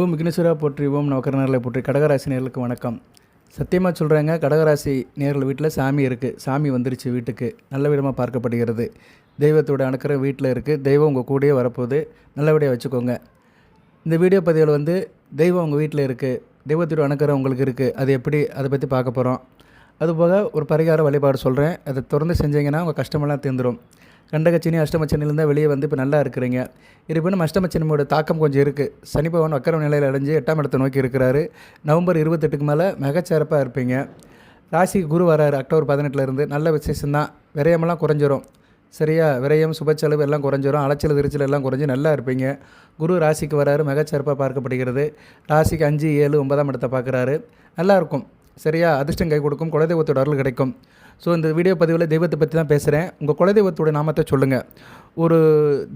ஓம் விக்னேஸ்வரா போற்றி, ஓம் நவக்கரநர்களை போற்றி. கடகராசி நேர்களுக்கு வணக்கம். சத்தியமாக சொல்கிறாங்க, கடகராசி நேர்கள் வீட்டில் சாமி இருக்குது. சாமி வந்துருச்சு வீட்டுக்கு, நல்ல விதமாக பார்க்கப்படுகிறது. தெய்வத்தோட அனுக்கிறம் வீட்டில் இருக்குது. தெய்வம் உங்கள் கூடயே வரப்போகுது, நல்லபடியாக வச்சுக்கோங்க. இந்த வீடியோ பதிவில் தெய்வம் உங்கள் வீட்டில் இருக்குது, தெய்வத்தோட அனுக்கிறம் உங்களுக்கு இருக்குது. அது எப்படி, அதை பற்றி பார்க்க போகிறோம். அதுபோக ஒரு பரிகார வழிபாடு சொல்கிறேன், அதை தொடர்ந்து செஞ்சீங்கன்னா உங்கள் கஷ்டமெல்லாம் தீர்ந்துடும். கண்டகச்சினி அஷ்டமச்சனிலேருந்து வெளியே இப்போ நல்லா இருக்கிறீங்க. இருப்பினும் அஷ்டமச்சனியோட தாக்கம் கொஞ்சம் இருக்குது. சனி பகவான் வக்கர நிலையில் அடைஞ்சு 8ஆம் இடத்தை நோக்கி இருக்கிறாரு. நவம்பர் 28க்கு மேலே மிகச்சிறப்பாக இருப்பீங்க. ராசிக்கு குரு வராரு அக்டோபர் 18லேருந்து. நல்ல விசேஷம்தான். விரயமெல்லாம் குறைஞ்சிரும். சரியா? விரயம் சுபச்செலவு எல்லாம் குறைஞ்சிரும். அலைச்சல் திருச்சல் எல்லாம் குறைஞ்சி நல்லா இருப்பீங்க. குரு ராசிக்கு வராரு, மிகச்சிறப்பாக பார்க்கப்படுகிறது. ராசிக்கு 5, 7, 9ஆம் இடத்தை பார்க்குறாரு. நல்லாயிருக்கும். சரியா? அதிர்ஷ்டம் கை கொடுக்கும். குலதெய்வத்தோட அருள் கிடைக்கும். ஸோ இந்த வீடியோ பதிவில் தெய்வத்தை பற்றி தான் பேசுகிறேன். உங்கள் குலதெய்வத்தோட நாமத்தை சொல்லுங்கள். ஒரு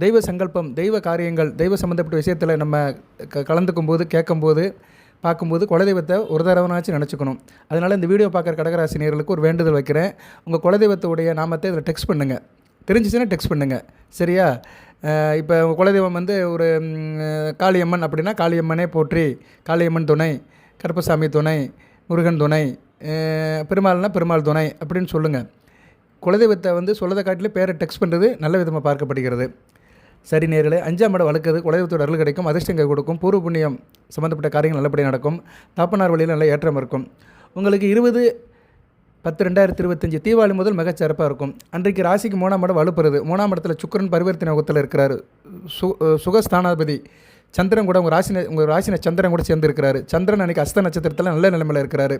தெய்வ சங்கல்பம், தெய்வ காரியங்கள், தெய்வ சம்மந்தப்பட்ட விஷயத்தில் நம்ம கலந்துக்கும் போது, கேட்கும்போது, பார்க்கும்போது குலதெய்வத்தை ஒரு தடவைனாச்சும் நினச்சிக்கணும். அதனால் இந்த வீடியோ பார்க்குற கடகராசி நேயர்களுக்கு ஒரு வேண்டுதல் வைக்கிறேன். உங்கள் குலதெய்வத்தோடைய நாமத்தை இதில் டெக்ஸ்ட் பண்ணுங்கள். தெரிஞ்சிச்சுன்னா டெக்ஸ்ட் பண்ணுங்கள். சரியா? இப்போ உங்கள் குலதெய்வம் ஒரு காளியம்மன் அப்படின்னா காளியம்மனே போற்றி, காளியம்மன் துணை, கருப்பசாமி துணை, முருகன் துணை, பெருமாள்னா பெருமாள் துணை அப்படின்னு சொல்லுங்கள். குலதெய்வத்தை சொல்லதை காட்டிலே பேரை டெக்ஸ்ட் பண்ணுறது நல்ல விதமாக பார்க்கப்படுகிறது. சரி நேர்களே, 5ஆம் இடம் வளர்க்குது. குலதெய்வத்தோட அருள் கிடைக்கும். அதிர்ஷ்டம் கை கொடுக்கும். பூர்வ புண்ணியம் சம்மந்தப்பட்ட காரியங்கள் நல்லபடியாக நடக்கும். தாப்பனார் வழியில் நல்ல ஏற்றம் இருக்கும். உங்களுக்கு 20/10/2025 தீபாவளி முதல் மிகச்சிறப்பாக இருக்கும். அன்றைக்கு ராசிக்கு 3ஆம் இடம் வலுப்புறது. 3ஆம் இடத்துல சுக்கிரன் பரிவர்த்தனை யோகத்தில் இருக்கிறாரு. சுகஸ்தானாதிபதி சந்திரன் கூட உங்கள் ராசின சந்திரன் கூட சேர்ந்துருக்கிறாரு. சந்திரன் அன்றைக்கி அஸ்த நட்சத்திரத்தில் நல்ல நிலைமையில் இருக்கிறாரு.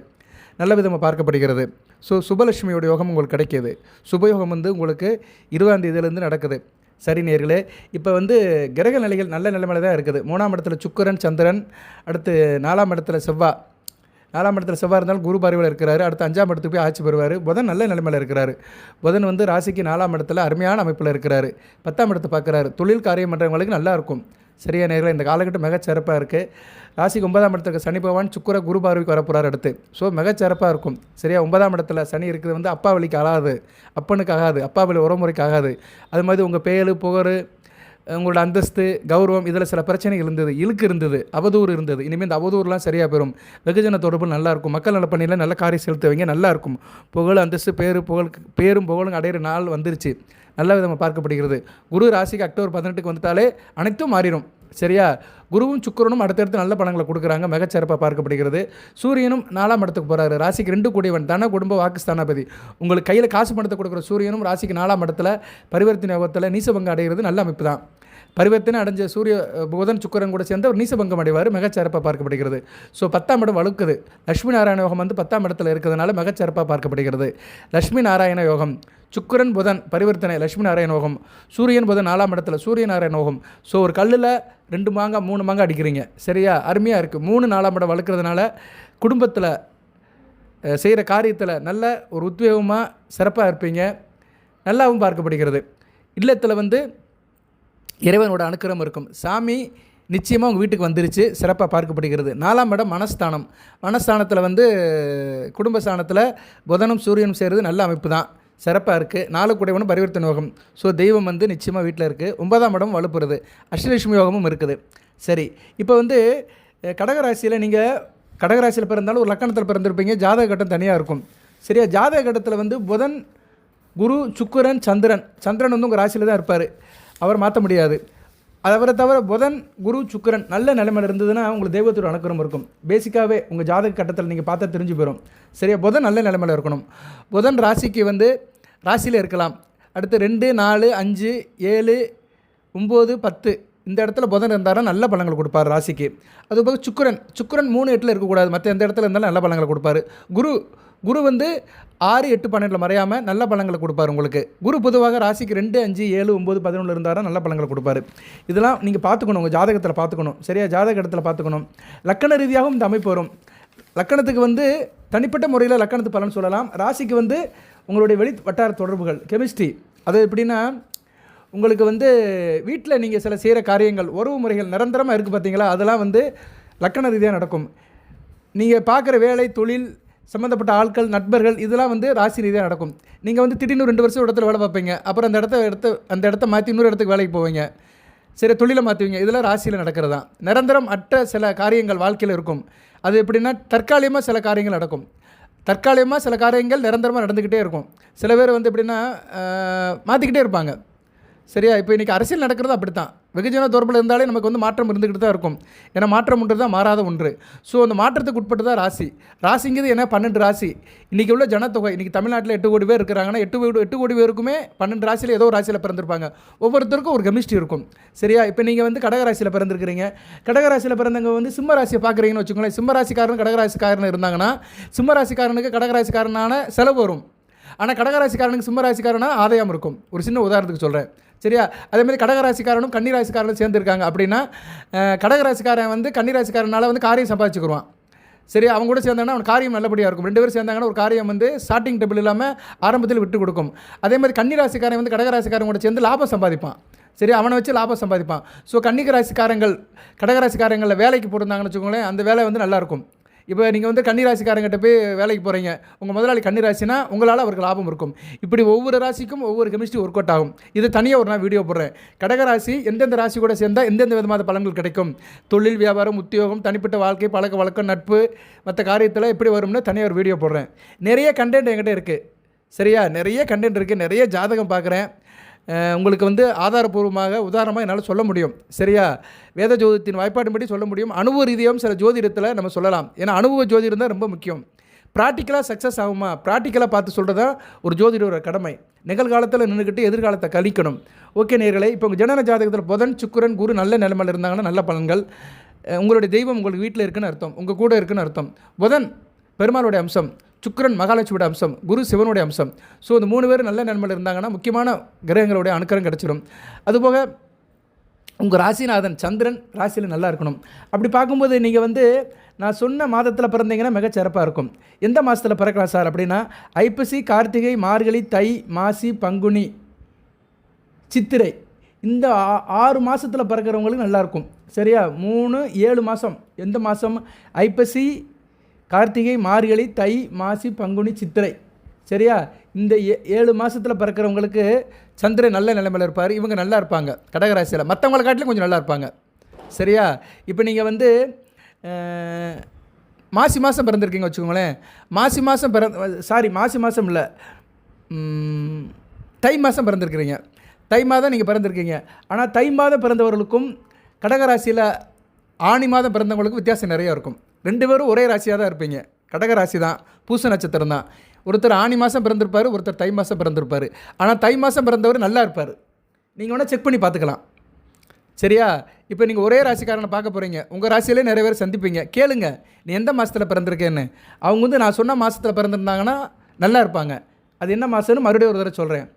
நல்ல விதமாக பார்க்கப்படுகிறது. ஸோ சுபலட்சுமியோட யோகம் உங்களுக்கு கிடைக்கிது. சுபயோகம் உங்களுக்கு 20ஆம் தேதியிலேருந்து நடக்குது. சரி நேர்களே, இப்போ கிரக நிலைகள் நல்ல நிலைமையில் தான் இருக்குது. 3ஆம் இடத்துல சுக்கிரன் சந்திரன், அடுத்து 4ஆம் இடத்துல செவ்வாய். 4ஆம் இடத்துல செவ்வாய் இருந்தாலும் குரு பார்வையில் இருக்கிறாரு. அடுத்து 5ஆம் இடத்துக்கு போய் ஆட்சி பெறுவார். புதன் நல்ல நிலைமையில் இருக்கிறாரு. புதன் ராசிக்கு 4ஆம் இடத்துல அருமையான அமைப்பில் இருக்கிறாரு. 10ஆம் இடத்தை பார்க்குறாரு. தொழில் காரியம் பண்ணுறவங்களுக்கு நல்லாயிருக்கும். சரியா நேரில் இந்த காலகட்டம் மிகச்சிறப்பாக இருக்குது. ராசிக்கு 9ஆம் இடத்துக்கு சனி பகவான் சுக்கிர குரு பார்வைக்கு வரப்போகிறார் அடுத்து. ஸோ மிகச்சிறப்பாக இருக்கும். சரியா? 9ஆம் இடத்துல சனி இருக்குது. அப்பா வழிக்கு ஆகாது, அப்பனுக்கு ஆகாது, அப்பா வழி உறவுமுறைக்கு ஆகாது. அது மாதிரி உங்கள் பேரு புகழ், உங்களோட அந்தஸ்து, கௌரவம், இதில் சில பிரச்சனைகள் இருந்தது, இழுக்கு இருந்தது, அவதூறு இருந்தது. இனிமேல் இந்த அவதூறுலாம் சரியாக பெறும். வெகுஜன தொடர்பு நல்லாயிருக்கும். மக்கள் நல பணியில் நல்ல காரியம் செலுத்துவீங்க. நல்லாயிருக்கும். புகழ் அந்தஸ்து பேரும் புகழும் அடையிற நாள் வந்துருச்சு. நல்ல விதமாக பார்க்கப்படுகிறது. குரு ராசிக்கு அக்டோபர் 18க்கு வந்துட்டாலே அனைத்தும் மாறிடும். சரியா? குருவும் சுக்கிரனும் அடுத்தடுத்து நல்ல பலன்களை கொடுக்குறாங்க. மிகச்சிறப்பாக பார்க்கப்படுகிறது. சூரியனும் 4ஆம் இடத்துக்கு போகிறாரு. ராசிக்கு 2 கூடியவன், தன குடும்ப வாக்குஸ்தானாபதி. உங்களுக்கு கையில் காசு பணத்தை கொடுக்குற சூரியனும் ராசிக்கு 4ஆம் இடத்துல பரிவர்த்தனை யோகத்தில் நீசபங்கம் அடைகிறது. நல்ல அமைப்பு தான். பரிவர்த்தனை அடைஞ்ச புதன் சுக்கிரன் கூட சேர்ந்து ஒரு நீசபங்கம் அடைவார். மிகச்சிறப்பாக பார்க்கப்படுகிறது. ஸோ 10ஆம் இடம் வலுக்குது. லட்சுமி நாராயண யோகம் 10ஆம் இடத்துல இருக்கிறதுனால மிகச்சிறப்பாக பார்க்கப்படுகிறது. லட்சுமி நாராயண யோகம், சுக்கிரன் புதன் பரிவர்த்தனை, லட்சுமி நாராயண யோகம், சூரியன் புதன் 4ஆம் இடத்துல சூரிய நாராயண யோகம். ஸோ ஒரு கல்லில் 2 மாங்காய் 3 மாங்காய் அடிக்கிறீங்க. சரியா? அருமையாக இருக்குது. 3 4ஆம் இடம் வளர்க்குறதுனால குடும்பத்தில் செய்கிற காரியத்தில் நல்ல ஒரு உத்வேகமாக சிறப்பாக இருப்பீங்க. நல்லாவும் பார்க்கப்படுகிறது. இல்லத்தில் இறைவனோட அனுக்கிரம் இருக்கும். சாமி நிச்சயமாக உங்கள் வீட்டுக்கு வந்துருச்சு. சிறப்பாக பார்க்கப்படுகிறது. 4ஆம் இடம் மனஸ்தானம். மனஸ்தானத்தில் குடும்பஸ்தானத்தில் புதனும் சூரியனும் சேர்றது நல்ல அமைப்பு தான். சிறப்பாக இருக்குது. 4 கூடையவனும் பரிவர்த்தனை யோகம். ஸோ தெய்வம் நிச்சயமாக வீட்டில் இருக்குது. 9ஆம் இடம் வலுப்புறது. அஷ்டலட்சுமி யோகமும் இருக்குது. சரி, இப்போ கடகராசியில் நீங்கள் கடகராசியில் பிறந்தாலும் ஒரு லக்கணத்தில் பிறந்திருப்பீங்க. ஜாதக கட்டம் தனியாக இருக்கும். சரியா? ஜாதக கட்டத்தில் புதன் குரு சுக்கிரன் சந்திரன் உங்கள் ராசியில் தான் இருப்பார். அவர் மாற்ற முடியாது. அவரை தவிர புதன் குரு சுக்கிரன் நல்ல நிலைமையில் இருந்ததுன்னா உங்களுக்கு தெய்வத்தோட அனுக்கிரம் இருக்கும். பேசிக்காகவே உங்கள் ஜாதக கட்டத்தில் நீங்கள் பார்த்தா தெரிஞ்சு போயிடும். சரியா? புதன் நல்ல நிலைமையில் இருக்கணும். புதன் ராசிக்கு ராசியில் இருக்கலாம். அடுத்து 2, 4, 5, 7, 9, 10 இந்த இடத்துல புதன் இருந்தாலும் நல்ல பலன்கள் கொடுப்பார் ராசிக்கு. அதுபோக சுக்கிரன் 3, 8 இருக்கக்கூடாது. மற்ற எந்த இடத்துல இருந்தாலும் நல்ல பலன்களை கொடுப்பார். குரு 6, 8, 12 மறையாமல் நல்ல பலன்களை கொடுப்பார் உங்களுக்கு. குரு பொதுவாக ராசிக்கு 2, 5, 7, 9, 11 இருந்தாலும் நல்ல பலன்களை கொடுப்பார். இதெல்லாம் நீங்கள் பார்த்துக்கணும். உங்கள் ஜாதகத்தில் பார்த்துக்கணும். சரியா? ஜாதக இடத்துல பார்த்துக்கணும். லக்கண ரீதியாகவும் இந்த அமைப்பு வரும். லக்கணத்துக்கு தனிப்பட்ட முறையில் லக்கணத்து பலன் சொல்லலாம். ராசிக்கு உங்களுடைய வெளி வட்டார தொடர்புகள், கெமிஸ்ட்ரி, அது எப்படின்னா உங்களுக்கு வீட்டில் நீங்கள் சில செய்கிற காரியங்கள், உறவு முறைகள் நிரந்தரமாக இருக்குது பார்த்தீங்களா, அதெல்லாம் லக்கண ரீதியாக நடக்கும். நீங்கள் பார்க்குற வேலை, தொழில் சம்மந்தப்பட்ட ஆட்கள், நண்பர்கள், இதெல்லாம் ராசி ரீதியாக நடக்கும். நீங்கள் திடீர்னு 2 வருஷம் இடத்துல வேலை பார்ப்பீங்க. அப்புறம் அந்த இடத்த மாற்றி இன்னொரு இடத்துக்கு வேலைக்கு போவீங்க. சரி, தொழிலை மாற்றுவீங்க. இதெல்லாம் ராசியில் நடக்கிறது தான். நிரந்தரம் அற்ற சில காரியங்கள் வாழ்க்கையில் இருக்கும். அது எப்படின்னா தற்காலிகமாக சில காரியங்கள் நடக்கும். தற்காலிகமாக சில காரியங்கள் நிரந்தரமாக நடந்துக்கிட்டே இருக்கும். சில பேர் வந்து எப்படின்னா மாற்றிக்கிட்டே இருப்பாங்க. சரியா? இப்போ இன்றைக்கி அரசியல் நடக்கிறது அப்படி தான். வெகுஜன தொடர்பில் இருந்தாலே நமக்கு வந்து மாற்றம் இருந்துக்கிட்டு தான் இருக்கும். ஏன்னா மாற்றம் ஒன்று தான், மாறாத ஒன்று. ஸோ அந்த மாற்றத்துக்கு உட்பட்டு தான் ராசி. ராசிங்கிறது என்ன? 12 ராசி. இன்றைக்கி உள்ள ஜனத்தொகை, இன்றைக்கி தமிழ்நாட்டில் 8 கோடி பேர் இருக்கிறாங்கன்னா 8 கோடி பேருக்குமே 12 ராசியில் ஏதோ ஒரு ராசியில் பிறந்திருப்பாங்க. ஒவ்வொருத்தருக்கும் ஒரு கெமிஸ்ட்ரி இருக்கும். சரியா? இப்போ நீங்கள் வந்து கடகராசியில் பிறந்திருக்கிறீங்க. கடகராசியில் பிறந்தவங்க வந்து சிம்ம ராசியை பார்க்குறீங்கன்னு வச்சுக்கோங்களேன். சிம்ம ராசிக்காரன் கடகராசிக்காரன் இருந்தாங்கன்னா சிம்ம ராசிக்காரனுக்கு கடகராசிக்காரனான செலவு வரும். ஆனால் கடகராசிக்காரனுக்கு சிம்ம ராசிக்காரனா ஆதாயம் இருக்கும். ஒரு சின்ன உதாரணத்துக்கு சொல்கிறேன். சரியா? அதேமாதிரி கடகராசிக்காரனும் கன்னிராசிக்காரனும் சேர்ந்துருக்காங்க அப்படின்னா கடகராசிக்காரன் வந்து கன்னிராசிக்காரனால் வந்து காரியம் சம்பாதிச்சுக்குருவான். சரியா? அவங்க கூட சேர்ந்தாங்கன்னா அவன் காரியம் நல்லபடியாக இருக்கும். 2 பேரும் சேர்ந்தாங்கன்னா ஒரு காரியம் வந்து ஸ்டார்டிங் டேபிள் இல்லாமல் ஆரம்பத்தில் விட்டு கொடுக்கும். அதே மாதிரி கன்னிராசிக்காரன் வந்து கடகராசிக்காரன் கூட சேர்ந்து லாபம் சம்பாதிப்பான். சரி, அவனை வச்சு லாபம் சம்பாதிப்பான். ஸோ கன்னிராசிக்காரங்கள் கடகராசிக்காரங்களில் வேலைக்கு போட்டிருந்தாங்கன்னு வச்சுக்கோங்களேன், அந்த வேலை வந்து நல்லாயிருக்கும். இப்போ நீங்கள் வந்து கன்னிராசிக்காரங்கிட்ட போய் வேலைக்கு போகிறீங்க, உங்கள் முதலாளி கன்னிராசினா உங்களால் அவருக்கு லாபம் இருக்கும். இப்படி ஒவ்வொரு ராசிக்கும் ஒவ்வொரு கெமிஸ்ட்ரி ஒர்க் அவுட் ஆகும். இது தனியாக ஒரு நான் வீடியோ போடுறேன். கடகராசி எந்தெந்த ராசி கூட சேர்ந்தால் எந்தெந்த விதமான பலன்கள் கிடைக்கும், தொழில், வியாபாரம், உத்தியோகம், தனிப்பட்ட வாழ்க்கை, பழக்க வழக்கம், நட்பு, மற்ற காரியத்தில் எப்படி வரும்னு தனியாக ஒரு வீடியோ போடுறேன். நிறைய கண்டென்ட் என்கிட்ட இருக்குது. சரியா? நிறைய கண்டென்ட் இருக்குது. நிறைய ஜாதகம் பார்க்குறேன். உங்களுக்கு வந்து ஆதாரபூர்வமாக உதாரணமாக என்னால் சொல்ல முடியும். சரியா? வேத ஜோதிடத்தின் வாய்ப்பாடுபடி சொல்ல முடியும். அனுபவ ரீதியாகவும் சில ஜோதிடத்தில் நம்ம சொல்லலாம். ஏன்னா அனுபவ ஜோதிடம் தான் ரொம்ப முக்கியம். ப்ராக்டிக்கலாக சக்ஸஸ் ஆகுமா, ப்ராக்டிக்கலாக பார்த்து சொல்கிறது தான் ஒரு ஜோதிடரோட கடமை. நிகழ்காலத்தில் நின்றுக்கிட்டு எதிர்காலத்தை கழிக்கணும். ஓகே நேயர்களே, இப்போ உங்கள் ஜனன ஜாதகத்தில் புதன், சுக்கிரன், குரு நல்ல நிலைமையில் இருந்தாங்கன்னா நல்ல பலன்கள். உங்களுடைய தெய்வம் உங்களுக்கு வீட்டில் இருக்குன்னு அர்த்தம், உங்கள் கூட இருக்குன்னு அர்த்தம். புதன் பெருமாளுடைய அம்சம், சுக்கிரன் மகாலட்சுமியோட அம்சம், குரு சிவனுடைய அம்சம். ஸோ இந்த 3 பேர் நல்ல நன்மையில் இருந்தாங்கன்னா முக்கியமான கிரகங்களுடைய அனுக்கிரம் கிடச்சிடும். அதுபோக உங்கள் ராசிநாதன் சந்திரன் ராசியில் நல்லா இருக்கணும். அப்படி பார்க்கும்போது நீங்கள் வந்து நான் சொன்ன மாதத்தில் பிறந்தீங்கன்னா மிகச்சிறப்பாக இருக்கும். எந்த மாதத்தில் பிறக்கலாம் சார் அப்படின்னா ஐப்பசி, கார்த்திகை, மார்கழி, தை, மாசி, பங்குனி, சித்திரை, இந்த 6 மாதத்தில் பிறக்கிறவங்களுக்கு நல்லாயிருக்கும். சரியா? 3, 7 மாதம். எந்த மாதம்? ஐப்பசி, கார்த்திகை, மார்கழி, தை, மாசி, பங்குனி, சித்திரை. சரியா? இந்த 7 மாதத்தில் பிறக்கிறவங்களுக்கு சந்திரன் நல்ல நிலைமையில் இருப்பார். இவங்க நல்லா இருப்பாங்க கடகராசியில். மற்றவங்களை காட்டிலும் கொஞ்சம் நல்லா இருப்பாங்க. சரியா? இப்போ நீங்கள் வந்து மாசி மாதம் பிறந்திருக்கீங்க வச்சுக்கோங்களேன். மாசி மாதம் இல்லை, தை மாதம் பிறந்திருக்கிறீங்க. தை மாதம் நீங்கள் பிறந்திருக்கீங்க. ஆனால் தை மாதம் பிறந்தவர்களுக்கும் கடகராசியில் ஆணி மாதம் பிறந்தவங்களுக்கும் வித்தியாசம் நிறையா இருக்கும். 2 பேரும் ஒரே ராசியாக தான் இருப்பீங்க. கடகராசி தான், பூச நட்சத்திரம் தான். ஒருத்தர் ஆணி மாதம் பிறந்திருப்பார், ஒருத்தர் தை மாதம் பிறந்திருப்பார். ஆனால் தை மாதம் பிறந்தவர் நல்லா இருப்பார். நீங்கள் வேணால் செக் பண்ணி பார்த்துக்கலாம். சரியா? இப்போ நீங்கள் ஒரே ராசிக்காரனை பார்க்க போகிறீங்க, உங்கள் ராசியிலே நிறைய பேர் சந்திப்பீங்க. கேளுங்க, நீ எந்த மாதத்தில் பிறந்திருக்கேன்னு. அவங்க வந்து நான் சொன்ன மாதத்தில் பிறந்திருந்தாங்கன்னா நல்லா இருப்பாங்க. அது என்ன மாதம்னு மறுபடியும் ஒரு தடவை சொல்கிறேன்.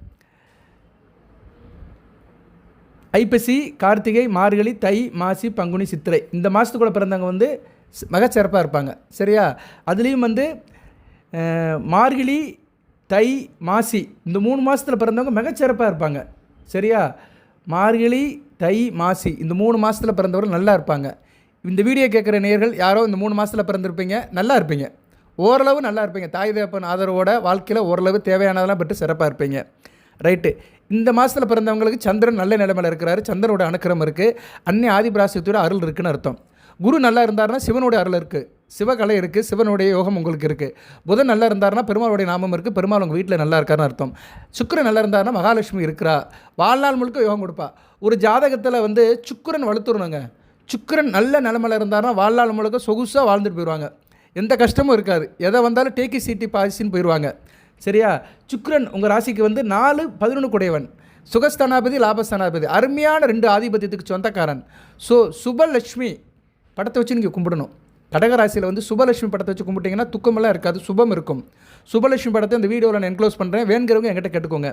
ஐப்பசி, கார்த்திகை, மார்கழி, தை, மாசி, பங்குனி, சித்திரை, இந்த மாதத்துக்குள்ளே பிறந்தவங்க வந்து மிகச்சிறப்பாக இருப்பாங்க. சரியா? அதுலேயும் வந்து மார்கழி, தை, மாசி, இந்த 3 மாதத்தில் பிறந்தவங்க மிகச்சிறப்பாக இருப்பாங்க. சரியா? மார்கழி, தை, மாசி, இந்த 3 மாதத்தில் பிறந்தவர்கள் நல்லா இருப்பாங்க. இந்த வீடியோ கேட்குற நேயர்கள் யாரோ இந்த 3 மாதத்தில் பிறந்திருப்பீங்க, நல்லா இருப்பீங்க. ஓரளவு நல்லா இருப்பீங்க. தாய் தகப்பன் ஆதரவோட வாழ்க்கையில் ஓரளவு தேவையானதெல்லாம் பெற்று சிறப்பாக இருப்பீங்க. ரைட்டு. இந்த மாதத்தில் பிறந்தவங்களுக்கு சந்திரன் நல்ல நிலைமையில் இருக்கிறாரு. சந்திரனோட அனுக்கிரம் இருக்குது. அன்னை ஆதிபராசக்தியோட அருள் இருக்குதுன்னு அர்த்தம். குரு நல்லா இருந்தார்னா சிவனுடைய அருள் இருக்குது, சிவகலை இருக்குது, சிவனுடைய யோகம் உங்களுக்கு இருக்குது. புதன் நல்லா இருந்தார்னா பெருமாளுடைய நாமம் இருக்குது, பெருமாள் உங்கள் வீட்டில் நல்லா இருக்காருன்னு அர்த்தம். சுக்கிரன் நல்லா இருந்தார்னா மகாலட்சுமி இருக்கிறா, வாழ்நாள் முழுக்க யோகம் கொடுப்பா. ஒரு ஜாதகத்தில் வந்து சுக்கிரன் வலுத்துறணுங்க. சுக்கிரன் நல்ல நிலைமையில் இருந்தார்னா வாழ்நாள் முழுக்க சொகுசாக வாழ்ந்துட்டு போயிடுவாங்க. எந்த கஷ்டமும் இருக்காது. எதை வந்தாலும் டேக்கி சீட்டி பாசின்னு போயிடுவாங்க. சரியா? சுக்கிரன் உங்கள் ராசிக்கு வந்து 4, 11 குடையவன், சுகஸ்தானாபதி, லாபஸ்தானாபதி, அருமையான 2 ஆதிபத்தியத்துக்கு சொந்தக்காரன். ஸோ சுபலட்சுமி படத்தை வச்சு நீங்கள் கும்பிடணும். கடகராசியில் வந்து சுபலட்சுமி படத்தை வச்சு கும்பிட்டிங்கன்னா துக்கமெல்லாம் இருக்காது, சுபம் இருக்கும். சுபலட்சுமி படத்தை இந்த வீடியோவில் நான் என்க்ளோஸ் பண்ணுறேன். வேணுங்கிறவங்க என்கிட்ட கேட்டுக்கோங்க.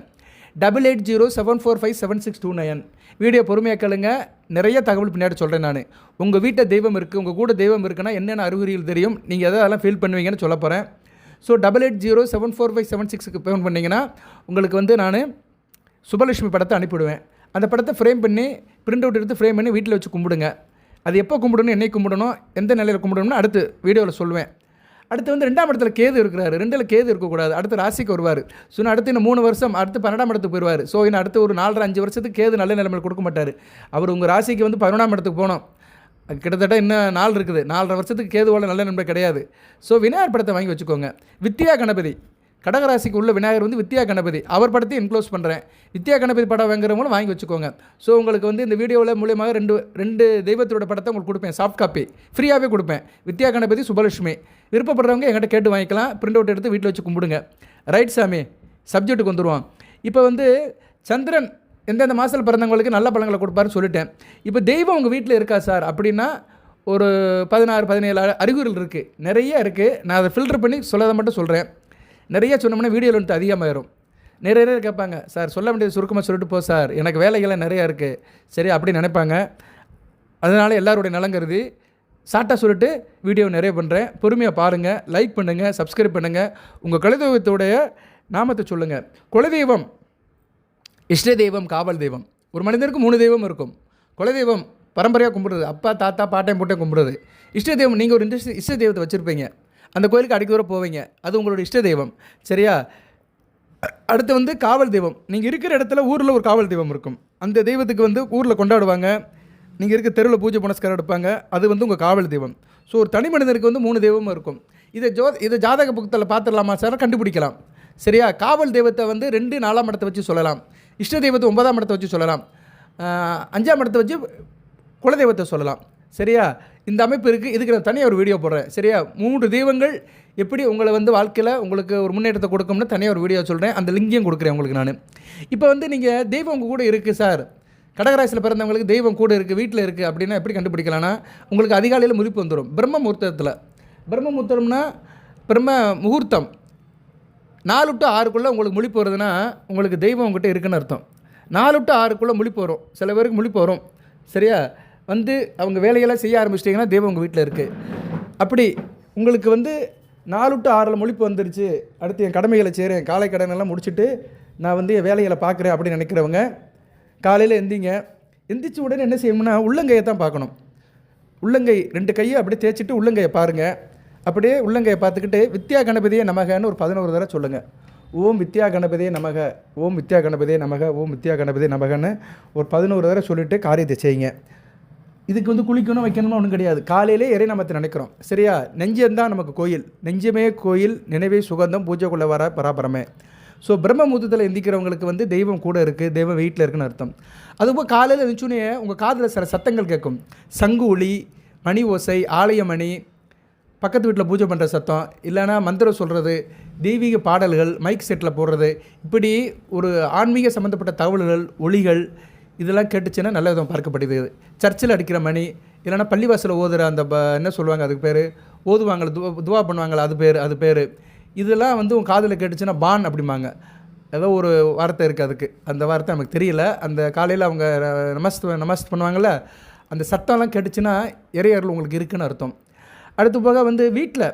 8807457629. வீடியோ பொறுமையாக கேளுங்க. நிறைய தகவல் பின்னாடி சொல்கிறேன் நான். உங்கள் வீட்டை தெய்வம் இருக்குது, உங்கள் கூட தெய்வம் இருக்குன்னா என்னென்ன அறிகுறிகள் தெரியும், நீங்கள் எதெல்லாம் ஃபீல் பண்ணுவீங்கன்னு சொல்ல போகிறேன். ஸோ 88074576க்கு ஃபோன் பண்ணிங்கன்னா உங்களுக்கு வந்து நான் சுபலட்சுமி படத்தை அனுப்பிவிடுவேன். அந்த படத்தை ஃப்ரேம் பண்ணி பிரிண்ட் அவுட் எடுத்து ஃப்ரேம் பண்ணி வீட்டில் வச்சு கும்பிடுங்க. அது எப்போ கும்பிடணும், என்னை கும்பிடணும், எந்த நிலையில் கும்பிடணும்னு அடுத்து வீடியோவில் சொல்லுவேன். அடுத்து வந்து 2ஆம் இடத்துல கேது இருக்கிறாரு. 2ல் கேது இருக்கக்கூடாது. அடுத்து ராசிக்கு வருவார். ஸோ இன்னும் அடுத்து இன்னும் 3 வருஷம் அடுத்து 12ஆம் இடத்துக்கு போயிடுவார். ஸோ இன்னும் அடுத்து ஒரு 4 1/2 5 வருஷத்துக்கு கேது நல்ல நிலைமையில் கொடுக்க மாட்டார். அவர் உங்கள் ராசிக்கு வந்து 11ஆம் இடத்துக்கு போனோம். கிட்டத்தட்ட இன்னும் 4 இருக்குது. 4 1/2 வருஷத்துக்கு கேதுவோட நல்ல நன்மை கிடையாது. ஸோ விநாயகர் படத்தை வாங்கி வச்சுக்கோங்க. வித்யா கணபதி கடகராசிக்கு உள்ள விநாயகர் வந்து வித்யா கணபதி, அவர் படத்தையும் என்க்ளோஸ் பண்ணுறேன். வித்யா கணபதி படம் வாங்குறவங்களும் வாங்கி வச்சுக்கோங்க. ஸோ உங்களுக்கு வந்து இந்த வீடியோவில் மூலியமாக ரெண்டு தெய்வத்தோட படத்தை உங்களுக்கு கொடுப்பேன். சாஃப்ட் காப்பி ஃப்ரீயாகவே கொடுப்பேன். வித்யா கணபதி, சுபலட்சுமி. விருப்பப்படுறவங்க என்கிட்ட கேட்டு வாங்கிக்கலாம். பிரிண்ட் அவுட் எடுத்து வீட்டில் வச்சு கும்பிடுங்க. ரைட் சாமி, சப்ஜெக்ட்டுக்கு வந்துடுவோம். இப்போ வந்து சந்திரன் எந்தெந்த மாதத்தில் பிறந்தவங்களுக்கு நல்ல பலன்களை கொடுப்பாருன்னு சொல்லிட்டேன். இப்போ தெய்வம் உங்கள் வீட்டில் இருக்கா சார் அப்படின்னா ஒரு 16 17 அறிகுறிகள் இருக்குது, நிறைய இருக்குது. நான் அதை ஃபில்டர் பண்ணி சொல்லதை மட்டும் சொல்கிறேன். நிறைய சொன்னோம்னா வீடியோவில் வந்து அதிகமாகிடும். நிறைய பேர் கேட்பாங்க, சார் சொல்ல வேண்டியது சுருக்கமாக சொல்லிட்டு போ சார், எனக்கு வேலைகள்லாம் நிறையா இருக்குது, சரி அப்படின்னு நினைப்பாங்க. அதனால் எல்லாருடைய நலங்கிறது ஷார்ட்டாக சொல்லிட்டு வீடியோ நிறைய பண்ணுறேன். பொறுமையாக பாருங்கள், லைக் பண்ணுங்கள், சப்ஸ்கிரைப் பண்ணுங்கள். உங்கள் குலதெய்வத்துடைய நாமத்தை சொல்லுங்கள். குலதெய்வம், இஷ்ட தெய்வம், காவல் தெய்வம். ஒரு மனிதனுக்கு 3 தெய்வம் இருக்கும். குலதெய்வம் பரம்பரையாக கும்பிடுறது, அப்பா தாத்தா பாட்டையும் போட்டே கும்பிடுறது. இஷ்ட தெய்வம் நீங்கள் ஒரு இஷ்ட தெய்வத்தை வச்சுருப்பீங்க, அந்த கோயிலுக்கு அடிக்க தூரம் போவீங்க, அது உங்களோட இஷ்ட தெய்வம். சரியா? அடுத்து வந்து காவல் தெய்வம். நீங்கள் இருக்கிற இடத்துல ஊரில் ஒரு காவல் தெய்வம் இருக்கும். அந்த தெய்வத்துக்கு வந்து ஊரில் கொண்டாடுவாங்க. நீங்கள் இருக்க தெருவில் பூஜை புனஸ்காரம் எடுப்பாங்க, அது வந்து உங்கள் காவல் தெய்வம். ஸோ ஒரு தனி மனிதனுக்கு வந்து 3 தெய்வமும் இருக்கும். இதை ஜாதக புத்தகத்தில் பார்த்துடலாமா சார்? கண்டுபிடிக்கலாம். சரியா? காவல் தெய்வத்தை வந்து 2 4ஆம் இடத்தை வச்சு சொல்லலாம். இஷ்ட தெய்வத்தை 9ஆம் இடத்தை வச்சு சொல்லலாம். 5ஆம் இடத்தை வச்சு குலதெய்வத்தை சொல்லலாம். சரியா? இந்த அமைப்பு இருக்குது. இதுக்கு நான் தனியாக ஒரு வீடியோ போடுறேன். சரியா? 3 தெய்வங்கள் எப்படி உங்களை வந்து வாழ்க்கையில் உங்களுக்கு ஒரு முன்னேற்றத்தை கொடுக்கும்னு தனியாக ஒரு வீடியோ சொல்கிறேன். அந்த லிங்கையும் கொடுக்குறேன் உங்களுக்கு நான். இப்போ வந்து நீங்கள் தெய்வம் உங்கள் கூட இருக்குது சார், கடகராசியில் பிறந்தவங்களுக்கு தெய்வம் கூட இருக்குது, வீட்டில் இருக்குது அப்படின்னா எப்படி கண்டுபிடிக்கலாம்னா, உங்களுக்கு அதிகாலையில் முழிப்பு வந்துடும். பிரம்ம முகூர்த்தம்னா பிரம்ம முகூர்த்தம் 4 to 6க்குள்ளே உங்களுக்கு முழிப்பு வருதுன்னா உங்களுக்கு தெய்வம் உங்கள்கிட்ட இருக்குன்னு அர்த்தம். 4 to 6க்குள்ளே முழிப்பு வரும். சில பேருக்கு முழிப்பு வரும். சரியா? வந்து அவங்க வேலையெல்லாம் செய்ய ஆரம்பிச்சிட்டிங்கன்னா தெய்வம் உங்கள் வீட்டில் இருக்குது. அப்படி உங்களுக்கு வந்து 4 to 6 முழிப்பு வந்துருச்சு, அடுத்து என் கடமைகளை செய்கிறேன், காலை கடனெல்லாம் முடிச்சுட்டு நான் வந்து என் வேலைகளை பார்க்குறேன் அப்படின்னு நினைக்கிறவங்க காலையில் எந்திரிச்ச உடனே என்ன செய்யணும்னா உள்ளங்கையை தான் பார்க்கணும். உள்ளங்கை 2 கையை அப்படியே தேய்ச்சிட்டு உள்ளங்கையை பாருங்கள். அப்படியே உள்ளங்கையை பார்த்துக்கிட்டு வித்யா கணபதியே நமகன்னு ஒரு 11 தடவை சொல்லுங்கள். ஓம் வித்யா கணபதியே நமக, ஓம் வித்யா கணபதியே நமக, ஓம் வித்யா கணபதியே நமகன்னு ஒரு 11 தடவை சொல்லிவிட்டு காரியத்தை செய்யுங்க. இதுக்கு வந்து குளிக்கணும் வைக்கணும்னு ஒன்றும் கிடையாது. காலையிலே இறை நாமத்தை நினைக்கிறோம். சரியா? நெஞ்சம்தான் நமக்கு கோயில். நெஞ்சமே கோயில், நினைவே சுகந்தம், பூஜை கொள்ள வர பராபரமே. ஸோ பிரம்ம முகூர்த்தத்தில் எந்திக்கிறவங்களுக்கு வந்து தெய்வம் கூட இருக்குது, தெய்வம் வீட்டில் இருக்குன்னு அர்த்தம். அதுபோல் காலையில் எழுந்துச்சுனே உங்கள் காதில் சில சத்தங்கள் கேட்கும். சங்கு ஒலி, மணி ஓசை, ஆலய மணி, பக்கத்து வீட்டில் பூஜை பண்ணுற சத்தம், இல்லைனா மந்திரம் சொல்கிறது, தெய்வீக பாடல்கள், மைக் செட்டில் போடுறது, இப்படி ஒரு ஆன்மீக சம்மந்தப்பட்ட தகவல்கள், ஒளிகள் இதெல்லாம் கேட்டுச்சுன்னா நல்ல விதம் பார்க்கப்படுது. சர்ச்சில் அடிக்கிற மணி, இல்லைனா பள்ளிவாசலில் ஓதுகிற அந்த என்ன சொல்லுவாங்க அதுக்கு பேர், ஓதுவாங்கள துவா பண்ணுவாங்களா அது பேர். இதெல்லாம் வந்து உங்கள் காதில் கேட்டுச்சுன்னா பான் அப்படிம்பாங்க. ஏதோ ஒரு வார்த்தை இருக்குது அதுக்கு, அந்த வார்த்தை நமக்கு தெரியல. அந்த காலையில் அவங்க நமஸ்த் பண்ணுவாங்கள்ல, அந்த சத்தம்லாம் கேட்டுச்சுன்னா இறையர்கள் உங்களுக்கு இருக்குன்னு அர்த்தம். அடுத்து போக வந்து வீட்டில்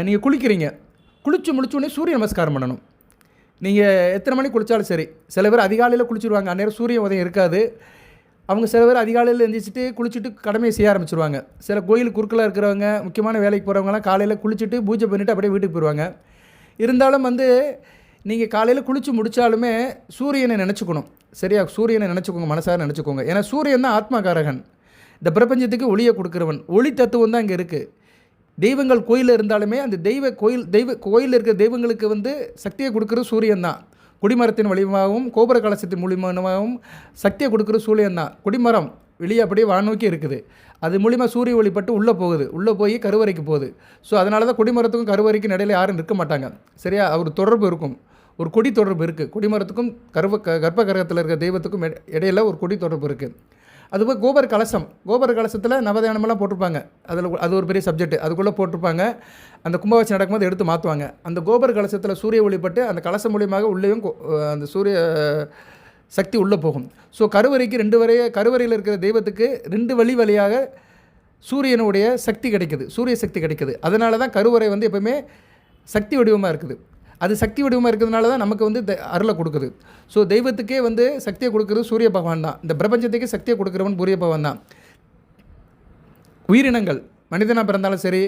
நீங்கள் குளிக்கிறீங்க, குளித்து முடிச்சோடனே சூரிய நமஸ்காரம் பண்ணணும். நீங்கள் எத்தனை மணிக்கு குளித்தாலும் சரி. சில பேர் அதிகாலையில் குளிச்சுருவாங்க, அந்நேரம் சூரிய உதயம் இருக்காது. அவங்க சில பேர் அதிகாலையில் எழுந்திரிச்சிட்டு குளிச்சுட்டு கடமையை செய்ய ஆரம்பிச்சிருவாங்க. சில கோயிலுக்கு குறுக்கில் இருக்கிறவங்க, முக்கியமான வேலைக்கு போகிறவங்களாம் காலையில் குளிச்சுட்டு பூஜை பண்ணிவிட்டு அப்படியே வீட்டுக்கு போயிடுவாங்க. இருந்தாலும் வந்து நீங்கள் காலையில் குளித்து முடித்தாலுமே சூரியனை நினச்சிக்கணும். சரியா? சூரியனை நினச்சிக்கோங்க, மனசார நினச்சிக்கோங்க. ஏன்னா சூரியன் தான் ஆத்மகாரகன், இந்த பிரபஞ்சத்துக்கு ஒளியை கொடுக்குறவன். ஒளி தத்துவம் தான் இங்கே இருக்குது. தெய்வங்கள் கோயிலில் இருந்தாலுமே அந்த கோயிலில் இருக்கிற தெய்வங்களுக்கு வந்து சக்தியை கொடுக்குறது சூரியன் தான். குடிமரத்தின் வழிமாகவும் கோபுர கலசத்தின் மூலியமாகவும் சக்தியை கொடுக்குற சூரியன் தான். குடிமரம் வெளியே அப்படியே வானோக்கி இருக்குது, அது மூலிமா சூரிய ஒளிப்பட்டு உள்ளே போகுது, உள்ளே போய் கருவறைக்கு போகுது. ஸோ அதனால தான் குடிமரத்துக்கும் கருவறைக்கும் இடையில யாரும் நிற்க மாட்டாங்க. சரியா? ஒரு தொடர்பு இருக்கும், ஒரு கொடி தொடர்பு இருக்குது. குடிமரத்துக்கும் கர்ப்ப கிரகத்தில் இருக்கிற தெய்வத்துக்கும் இடையில ஒரு கொடி தொடர்பு இருக்குது. அதுபோல் கோபுர கலசத்தில் நவதானமெல்லாம் போட்டிருப்பாங்க. அது ஒரு பெரிய சப்ஜெக்ட், அதுக்குள்ளே போட்டிருப்பாங்க. அந்த கும்பாபிஷேகம் நடக்கும்போது எடுத்து மாற்றுவாங்க. அந்த கோபுர கலசத்தில் சூரிய ஒளிப்பட்டு அந்த கலசம் மூலியமாக உள்ளேயும் அந்த சூரிய சக்தி உள்ளே போகும். ஸோ கருவறைக்கு கருவறையில் இருக்கிற தெய்வத்துக்கு 2 வழியாக சூரியனுடைய சக்தி கிடைக்குது, சூரிய சக்தி கிடைக்குது. அதனால தான் கருவறை வந்து எப்பவுமே சக்தி வடிவமாக இருக்குது. அது சக்தி வடிவமாக இருக்கிறதுனால தான் நமக்கு வந்து அருளை கொடுக்குது. ஸோ தெய்வத்துக்கே வந்து சக்தியை கொடுக்குறது சூரிய பகவான் தான். இந்த பிரபஞ்சத்துக்கே சக்தியை கொடுக்குறவன் சூரிய பகவான் தான். உயிரினங்கள் மனிதனாக பிறந்தாலும் சரி,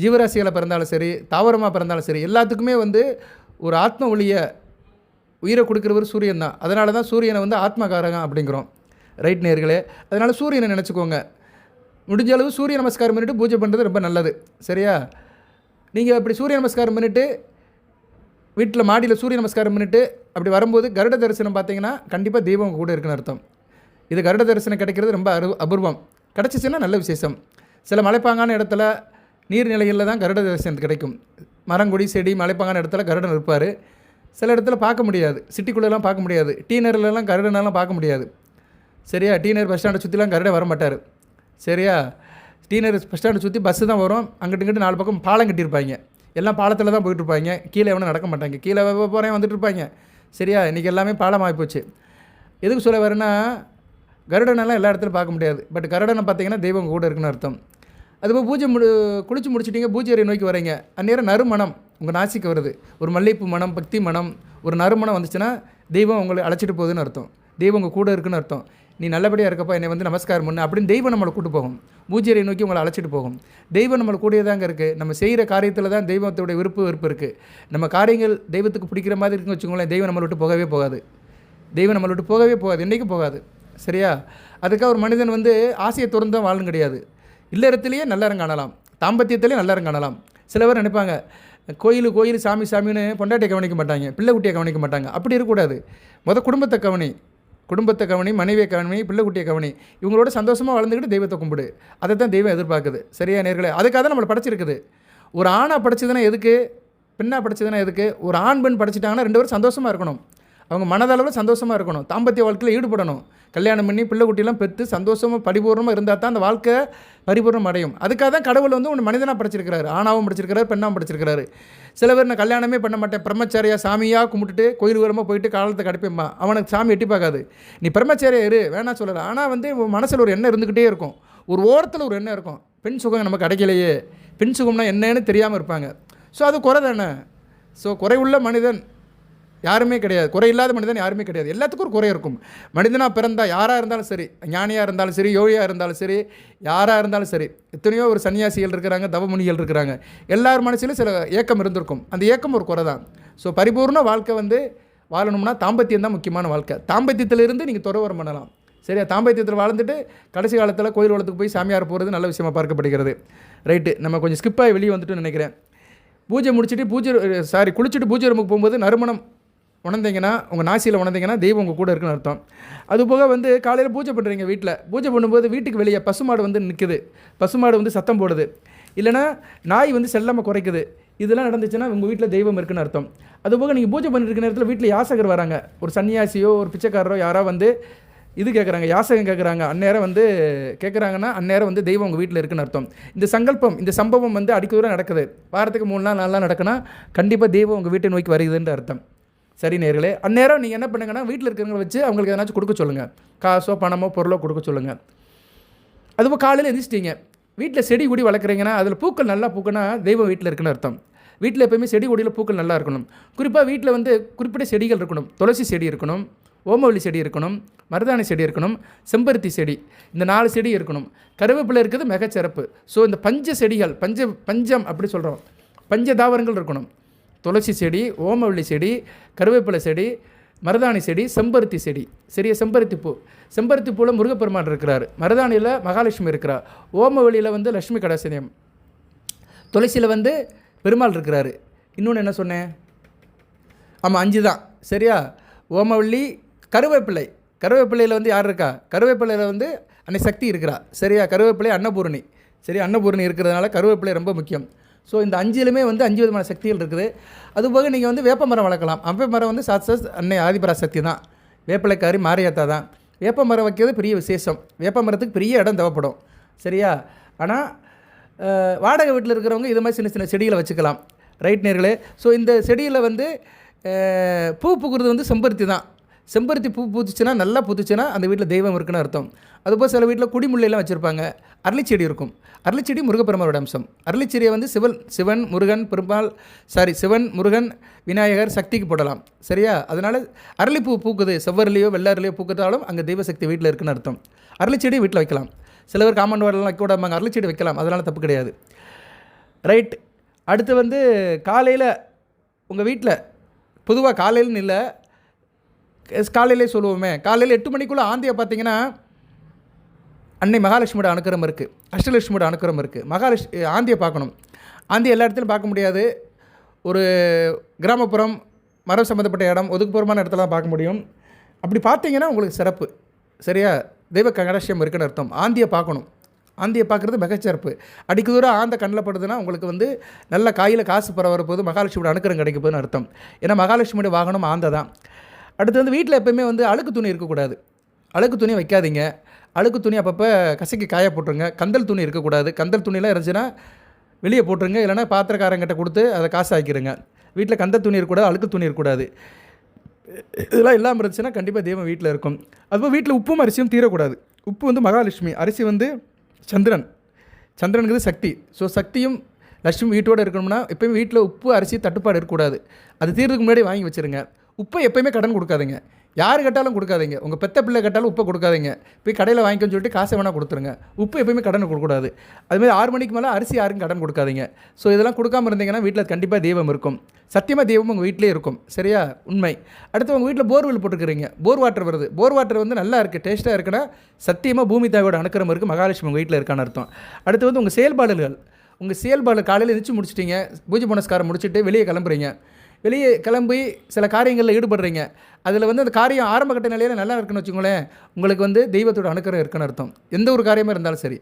ஜீவராசிகளை பிறந்தாலும் சரி, தாவரமாக பிறந்தாலும் சரி, எல்லாத்துக்குமே வந்து ஒரு ஆத்ம ஒளியை உயிரை கொடுக்குறவர் சூரியன் தான். அதனால தான் சூரியனை வந்து ஆத்மகாரகம் அப்படிங்கிறோம். ரைட் நேர்களே, அதனால் சூரியனை நினச்சிக்கோங்க. முடிஞ்ச அளவு சூரிய நமஸ்காரம் பண்ணிவிட்டு பூஜை பண்ணுறது ரொம்ப நல்லது. சரியா? நீங்கள் அப்படி சூரிய நமஸ்காரம் பண்ணிவிட்டு வீட்டில் மாடியில் சூரிய நமஸ்காரம் பண்ணிவிட்டு அப்படி வரும்போது கருட தரிசனம் பார்த்தீங்கன்னா கண்டிப்பாக தெய்வம் கூட இருக்குன்னு அர்த்தம். இது கருட தரிசனம் கிடைக்கிறது ரொம்ப அபூர்வம். கிடச்சிச்சின்னா நல்ல விசேஷம். சில மலைப்பாங்கான இடத்துல நீர்நிலைகளில் தான் கருட தரிசனம் கிடைக்கும். மரங்கொடி செடி மலைப்பாங்கான இடத்துல கருடன் இருப்பார். சில இடத்துல பார்க்க முடியாது, சிட்டிக்குள்ளெல்லாம் பார்க்க முடியாது. டீனர்லாம் கருடனெல்லாம் பார்க்க முடியாது. சரியா? டீனர் பஸ் ஸ்டாண்டை சுற்றிலாம் கருடை வர மாட்டார். சரியா? டீனர் பஸ் ஸ்டாண்டை சுற்றி பஸ்ஸு தான் வரும். அங்கிட்டு இங்கிட்டு 4 பக்கம் பாலம் கட்டியிருப்பாங்க. எல்லாம் பாலத்தில் தான் போயிட்டுருப்பாங்க. கீழே எவனும் நடக்க மாட்டாங்க. கீழே போகிறேன் வந்துட்டு இருப்பாங்க. சரியா? இன்றைக்கி எல்லாமே பாலம் ஆகிப்போச்சு. எதுக்கு சொல்ல வரேன்னா, கருடனெல்லாம் எல்லா இடத்துலையும் பார்க்க முடியாது. பட் கருடனை பார்த்தீங்கன்னா தெய்வம் கூட இருக்குன்னு அர்த்தம். அதுபோல் பூஜை குளிச்சு முடிச்சிட்டிங்க, பூஜை அறை நோக்கி வரீங்க. அந்நேரம் நறுமணம் உங்கள் நாசிக்கு வருது. ஒரு மல்லிகைப்பூ மனம், பக்தி மனம், ஒரு நறுமணம் வந்துச்சுன்னா தெய்வம் உங்களை அழைச்சிட்டு போகுதுன்னு அர்த்தம். தெய்வம் உங்கள் கூட இருக்குன்னு அர்த்தம். நீ நல்லபடியாக இருக்கப்பா, என்னை வந்து நமஸ்காரம் பண்ணு அப்படின்னு தெய்வம் நம்மளை கூட்டு போகும். பூஜை அறை நோக்கி உங்களை அழைச்சிட்டு போகும். தெய்வம் நம்மளை கூடியதாங்க இருக்குது. நம்ம செய்கிற காரியத்தில் தான் தெய்வத்தோடைய வெறுப்பு இருக்குது. நம்ம காரியங்கள் தெய்வத்துக்கு பிடிக்கிற மாதிரி இருக்குன்னு வச்சுக்கோங்களேன், தெய்வம் நம்மளை விட்டு போகவே போகாது. தெய்வம் நம்மளை விட்டு போகவே போகாது, என்றைக்கும் போகாது. சரியா? அதுக்காக ஒரு மனிதன் வந்து ஆசையை திறந்து தான் வாழணும் கிடையாது. இல்லறத்திலேயே நல்லறம் காணலாம், தாம்பத்தியத்திலேயே நல்லறம் காணலாம். சில பேர் நினைப்பாங்க கோயில் சாமி சாமின்னு பொண்டாட்டியை கவனிக்க மாட்டாங்க, பிள்ளை குட்டியை கவனிக்க மாட்டாங்க. அப்படி இருக்கக்கூடாது. குடும்பத்தை கவனி, மனைவியை கவனி, பிள்ளை குட்டியை கவனி. இவங்களோட சந்தோஷமாக வளர்ந்துக்கிட்டு தெய்வத்தை கும்பிடு. அதை தான் தெய்வம் எதிர்பார்க்குது. சரியா நேர்களே? அதுக்காக தான் நம்மளை படைச்சிருக்குது. ஒரு ஆணாக படைச்சதுன்னா எதுக்கு, பெண்ணாக படைச்சதுன்னா எதுக்கு? ஒரு ஆண் பெண் படைச்சிட்டாங்கன்னா 2 பேரும் சந்தோஷமாக இருக்கணும். அவங்க மனதளவில் சந்தோஷமாக இருக்கணும். தாம்பத்திய வாழ்க்கையில் ஈடுபடணும். கல்யாணம் பண்ணி பிள்ளை குட்டிலாம் பெற்று சந்தோஷமாக பரிபூர்ணமாக இருந்தால் தான் அந்த வாழ்க்கை பரிபூர்ணம் அடையும். அதுக்காக தான் கடவுள் வந்து ஒன்று மனிதனாக படைச்சிருக்கிறாரு. ஆணாவும் படைச்சிருக்கிறாரு, பெண்ணாவும் படைச்சிருக்கிறாரு. சில பேர் நான் கல்யாணமே பண்ண மாட்டேன், பிரம்மச்சாரியாக சாமியாக கும்பிட்டுட்டு கோயில் ஓரமாக போயிட்டு காலத்தை கடைப்பேம்மா, அவனுக்கு சாமி எட்டி பார்க்காது. நீ பிரம்மச்சாரியாக இரு, வேணா சொல்லலை. ஆனால் வந்து மனசில் ஒரு எண்ணம் இருந்துக்கிட்டே இருக்கும். ஒரு ஓரத்தில் ஒரு எண்ணம் இருக்கும், பெண் சுகம் நமக்கு கிடைக்கலையே, பெண் சுகம்னா என்னன்னு தெரியாமல் இருப்பாங்க. ஸோ அது குறை தானே. ஸோ குறைவுள்ள மனிதன் யாருமே கிடையாது, குறையில்லாத மனிதன் யாருமே கிடையாது. எல்லாத்துக்கும் ஒரு குறை இருக்கும். மனிதனாக பிறந்தால் யாராக இருந்தாலும் சரி, ஞானியாக இருந்தாலும் சரி, யோகியாக இருந்தாலும் சரி, யாராக இருந்தாலும் சரி, எத்தனையோ ஒரு சன்னியாசிகள் இருக்கிறாங்க, தவமுனிகள் இருக்கிறாங்க. எல்லார் மனசிலும் சில ஏக்கம் இருந்திருக்கும். அந்த ஏக்கம் ஒரு குறை தான். ஸோ பரிபூர்ண வாழ்க்கை வந்து வாழணும்னா தாம்பத்தியம் தான் முக்கியமான வாழ்க்கை. தாம்பத்தியத்திலிருந்து நீங்கள் துறவரம் பண்ணலாம். சரியா? தாம்பத்தியத்தில் வாழ்ந்துட்டு கடைசி காலத்தில் கோயில் வளத்துக்கு போய் சாமியார் போகிறது நல்ல விஷயமாக பார்க்கப்படுகிறது. ரைட்டு, நம்ம கொஞ்சம் ஸ்கிப்பாகி வெளியே வந்துட்டு நினைக்கிறேன். பூஜை முடிச்சுட்டு குளிச்சுட்டு பூஜை ரூமுக்கு போகும்போது நறுமணம் உணர்ந்தீங்கன்னா, உங்கள் நாசியில் உணர்ந்தீங்கன்னா தெய்வம் உங்கள் கூட இருக்குன்னு அர்த்தம். அதுபோக வந்து காலையில் பூஜை பண்ணுறீங்க, வீட்டில் பூஜை பண்ணும்போது வீட்டுக்கு வெளியே பசுமாடு வந்து நிற்குது, பசுமாடு வந்து சத்தம் போடுது, இல்லைனா நாய் வந்து செல்லாமல் குறைக்குது. இதெல்லாம் நடந்துச்சுன்னா உங்கள் வீட்டில் தெய்வம் இருக்குன்னு அர்த்தம். அதுபோக நீங்கள் பூஜை பண்ணிருக்க நேரத்தில் வீட்டில் யாசகர் வராங்க, ஒரு சன்னியாசியோ ஒரு பிச்சைக்காரரோ யாரோ வந்து இது கேட்குறாங்க, யாசகம் கேட்குறாங்க, அந்நேரம் வந்து கேட்குறாங்கன்னா அந்நேரம் வந்து தெய்வம் உங்கள் வீட்டில் இருக்குன்னு அர்த்தம். இந்த சங்கல்பம், இந்த சம்பவம் வந்து அடிக்கடி நடக்குது, வாரத்துக்கு 3 நாள் 4 நாள் நடக்குன்னா கண்டிப்பாக தெய்வம் உங்கள் வீட்டை நோக்கி வருகுதுன்ற அர்த்தம். சரி நேர்களே, அந்நேரம் நீங்கள் என்ன பண்ணுங்கன்னா, வீட்டில் இருக்கிறவங்களை வச்சு அவங்களுக்கு எதனாச்சும் கொடுக்க சொல்லுங்கள். காசோ பணமோ பொருளோ கொடுக்க சொல்லுங்கள். அதுபோல் காலையில் எந்திரிச்சிட்டிங்க, வீட்டில் செடி கொடி வளர்க்குறீங்கன்னா அதில் பூக்கள் நல்லா பூக்குன்னா தெய்வம் வீட்டில் இருக்குன்னு அர்த்தம். வீட்டில் எப்போயுமே செடி கொடியில் பூக்கள் நல்லா இருக்கணும். குறிப்பாக வீட்டில் வந்து குறிப்பிட்ட செடிகள் இருக்கணும். துளசி செடி இருக்கணும், ஓமவல்லி செடி இருக்கணும், மருதாணி செடி இருக்கணும், செம்பருத்தி செடி, இந்த 4 செடி இருக்கணும். கருவேப்பிலை இருக்குது மிகச்சிறப்பு. ஸோ இந்த பஞ்ச செடிகள், பஞ்சம் அப்படி சொல்கிறோம், பஞ்ச தாவரங்கள் இருக்கணும். துளசி செடி, ஓமவல்லி செடி, கருவேப்பிலை செடி, மருதாணி செடி, செம்பருத்தி செடி. சரியா? செம்பருத்தி பூவில் முருகப்பெருமான் இருக்கிறார், மருதாணியில் மகாலட்சுமி இருக்கிறார், ஓமவல்லியில் வந்து லட்சுமி கடாசினியம், துளசியில் வந்து பெருமாள் இருக்கிறாரு. இன்னொன்று என்ன சொன்னேன்? ஆமாம், 5 தான். சரியா? ஓமவல்லி, கருவேப்பிலையில் வந்து யார் இருக்கா? கருவேப்பிலையில் வந்து அன்னை சக்தி இருக்கிறா. சரியா? கருவேப்பிலை அன்னபூரணி. சரி, அன்னபூரணி இருக்கிறதுனால கருவேப்பிலை ரொம்ப முக்கியம். ஸோ இந்த 5லுமே வந்து 5 விதமான சக்திகள் இருக்குது. அதுபோக நீங்கள் வந்து வேப்ப மரம் வளர்க்கலாம். வேப்ப மரம் வந்து சாட்சாத் அன்னை ஆதிபராசக்தி தான், வேப்பிலைக்காரி மாரியாத்தா தான். வேப்ப மரம் வைக்கிறது பெரிய விசேஷம். வேப்ப மரத்துக்கு பெரிய இடம் தேவைப்படும். சரியா? ஆனால் வாடகை வீட்டில் இருக்கிறவங்க இது மாதிரி சின்ன சின்ன செடிகளை வச்சுக்கலாம். ரைட் நேர்களே? ஸோ இந்த செடியில் வந்து பூ பூக்குறது வந்து செம்பருத்தி தான். செம்பருத்தி பூ பூத்துச்சுன்னா, நல்லா பூத்துச்சுன்னா அந்த வீட்டில் தெய்வம் இருக்குன்னு அர்த்தம். அதுபோல் சில வீட்டில் குடிமுல்லையெல்லாம் வச்சுருப்பாங்க. அரளிச்செடி இருக்கும். அரளிச்செடி முருகப்பெருமானோட அம்சம். அரளிச்செடியை வந்து சிவன் முருகன் விநாயகர் சக்திக்கு போடலாம். சரியா? அதனால் அரளிப்பூ பூக்குது, செவ்வரளியோ வெள்ளரளியோ பூக்குறதாலும் அங்கே தெய்வ சக்தி வீட்டில் இருக்குன்னு அர்த்தம். அரளிச்செடி வீட்டில் வைக்கலாம். சில பேர் காமன் வார்டெலாம் வைக்க விடாமல் அரளிச்செடி வைக்கலாம், அதனால் தப்பு கிடையாது. ரைட். அடுத்து வந்து காலையில் உங்கள் வீட்டில் பொதுவாக காலையில்னு இல்லை, காலையிலே சொல்லுவோமே, காலையில் 8 மணிக்குள்ளே ஆந்தியை பார்த்தீங்கன்னா அன்னை மகாலட்சுமியோட அனுக்கிரகம் இருக்குது, அஷ்டலட்சுமியோட அனுக்கிரகம் இருக்குது. ஆந்தியை பார்க்கணும். ஆந்தி எல்லா இடத்துலையும் பார்க்க முடியாது. ஒரு கிராமப்புறம், மரம் சம்மந்தப்பட்ட இடம், ஒதுக்குப்புறமான இடத்துல தான் பார்க்க முடியும். அப்படி பார்த்தீங்கன்னா உங்களுக்கு சிறப்பு. சரியா? தெய்வ கடாட்சியம் இருக்குன்னு அர்த்தம். ஆந்தியை பார்க்கணும். ஆந்தியை பார்க்குறது மிகச்சிறப்பு. அடிக்கு தூரம் ஆந்த கண்ணில் படுதுன்னா உங்களுக்கு வந்து நல்ல காயில் காசு பெற வரப்போது, மகாலட்சுமியோட அனுக்கிரகம் கிடைக்க போகுதுன்னு அர்த்தம். ஏன்னா மகாலட்சுமியோட வாகனம் ஆந்தை தான். அடுத்து வந்து வீட்டில் எப்போயுமே வந்து அழுக்கு துணி இருக்கக்கூடாது. அழுக்கு துணி வைக்காதீங்க. அழுக்கு துணி அப்பப்போ கசக்கி காய போட்டுருங்க. கந்தல் துணி இருக்கக்கூடாது. கந்தல் துணியெலாம் இருந்துச்சுன்னா வெளியே போட்டுருங்க, இல்லைனா பாத்திரக்காரங்கிட்ட கொடுத்து அதை காசு ஆக்கிடுங்க. வீட்டில் கந்தல் துணி இருக்கக்கூடாது, அழுக்கு துணி இருக்கக்கூடாது. இதெல்லாம் இல்லாமல் இருந்துச்சுன்னா கண்டிப்பாக தெய்வம் வீட்டில் இருக்கும். அதுபோல் வீட்டில் உப்பும் அரிசியும் தீரக்கூடாது. உப்பு வந்து மகாலட்சுமி, அரிசி வந்து சந்திரன். சந்திரனுங்கிறது சக்தி. ஸோ சக்தியும் லட்சுமி வீட்டோடு இருக்கணும்னா எப்போயுமே வீட்டில் உப்பு அரிசி தட்டுப்பாடு இருக்கக்கூடாது. அது தீர்றதுக்கு முன்னாடி வாங்கி வச்சுருங்க. உப்பை எப்போயுமே கடன் கொடுக்காதீங்க. யார் கேட்டாலும் கொடுக்காதீங்க. உங்கள் பெத்த பிள்ளை கேட்டாலும் உப்பை கொடுக்காதீங்க. போய் கடையில் வாங்கிக்கோன்னு சொல்லிட்டு காசை வேணால் கொடுத்துருங்க. உப்பு எப்போயுமே கடன் கொடுக்கக்கூடாது. அதுமாதிரி 6 மணிக்கு மேலே அரிசி யாருக்கும் கடன் கொடுக்காதீங்க. ஸோ இதெல்லாம் கொடுக்காமல் இருந்தீங்கன்னா வீட்டில் கண்டிப்பாக தெய்வம் இருக்கும். சத்தியமாக தெய்வம் உங்கள் வீட்டிலே இருக்கும். சரியா? உண்மை. அடுத்து உங்கள் வீட்டில் போர்வெல் போட்டுருக்கிறீங்க, போர் வாட்டர் வருது. போர் வாட்டர் வந்து நல்லா இருக்குது, டேஸ்ட்டாக இருக்குன்னா சத்தியமாக பூமி தாயோட அனுக்கிரகம் இருக்குது, மகாலட்சுமி உங்கள் வீட்டில் இருக்கான்னு அர்த்தம். அடுத்து வந்து உங்கள் செயல்பாடுகள். உங்கள் செயல்பாடு காலையில் எந்திரிச்சு முடிச்சிட்டிங்க, பூஜை புனஸ்காரம் முடிச்சுட்டு வெளியே கிளம்புறீங்க. வெளியே கிளம்பி சில காரியங்களில் ஈடுபடுறீங்க. அதில் வந்து அந்த காரியம் ஆரம்ப கட்ட நிலையில் நல்லா இருக்குன்னு வச்சுக்கோங்களேன், உங்களுக்கு வந்து தெய்வத்தோட அனுக்கிரகம் இருக்குன்னு அர்த்தம். எந்த ஒரு காரியமாக இருந்தாலும் சரி,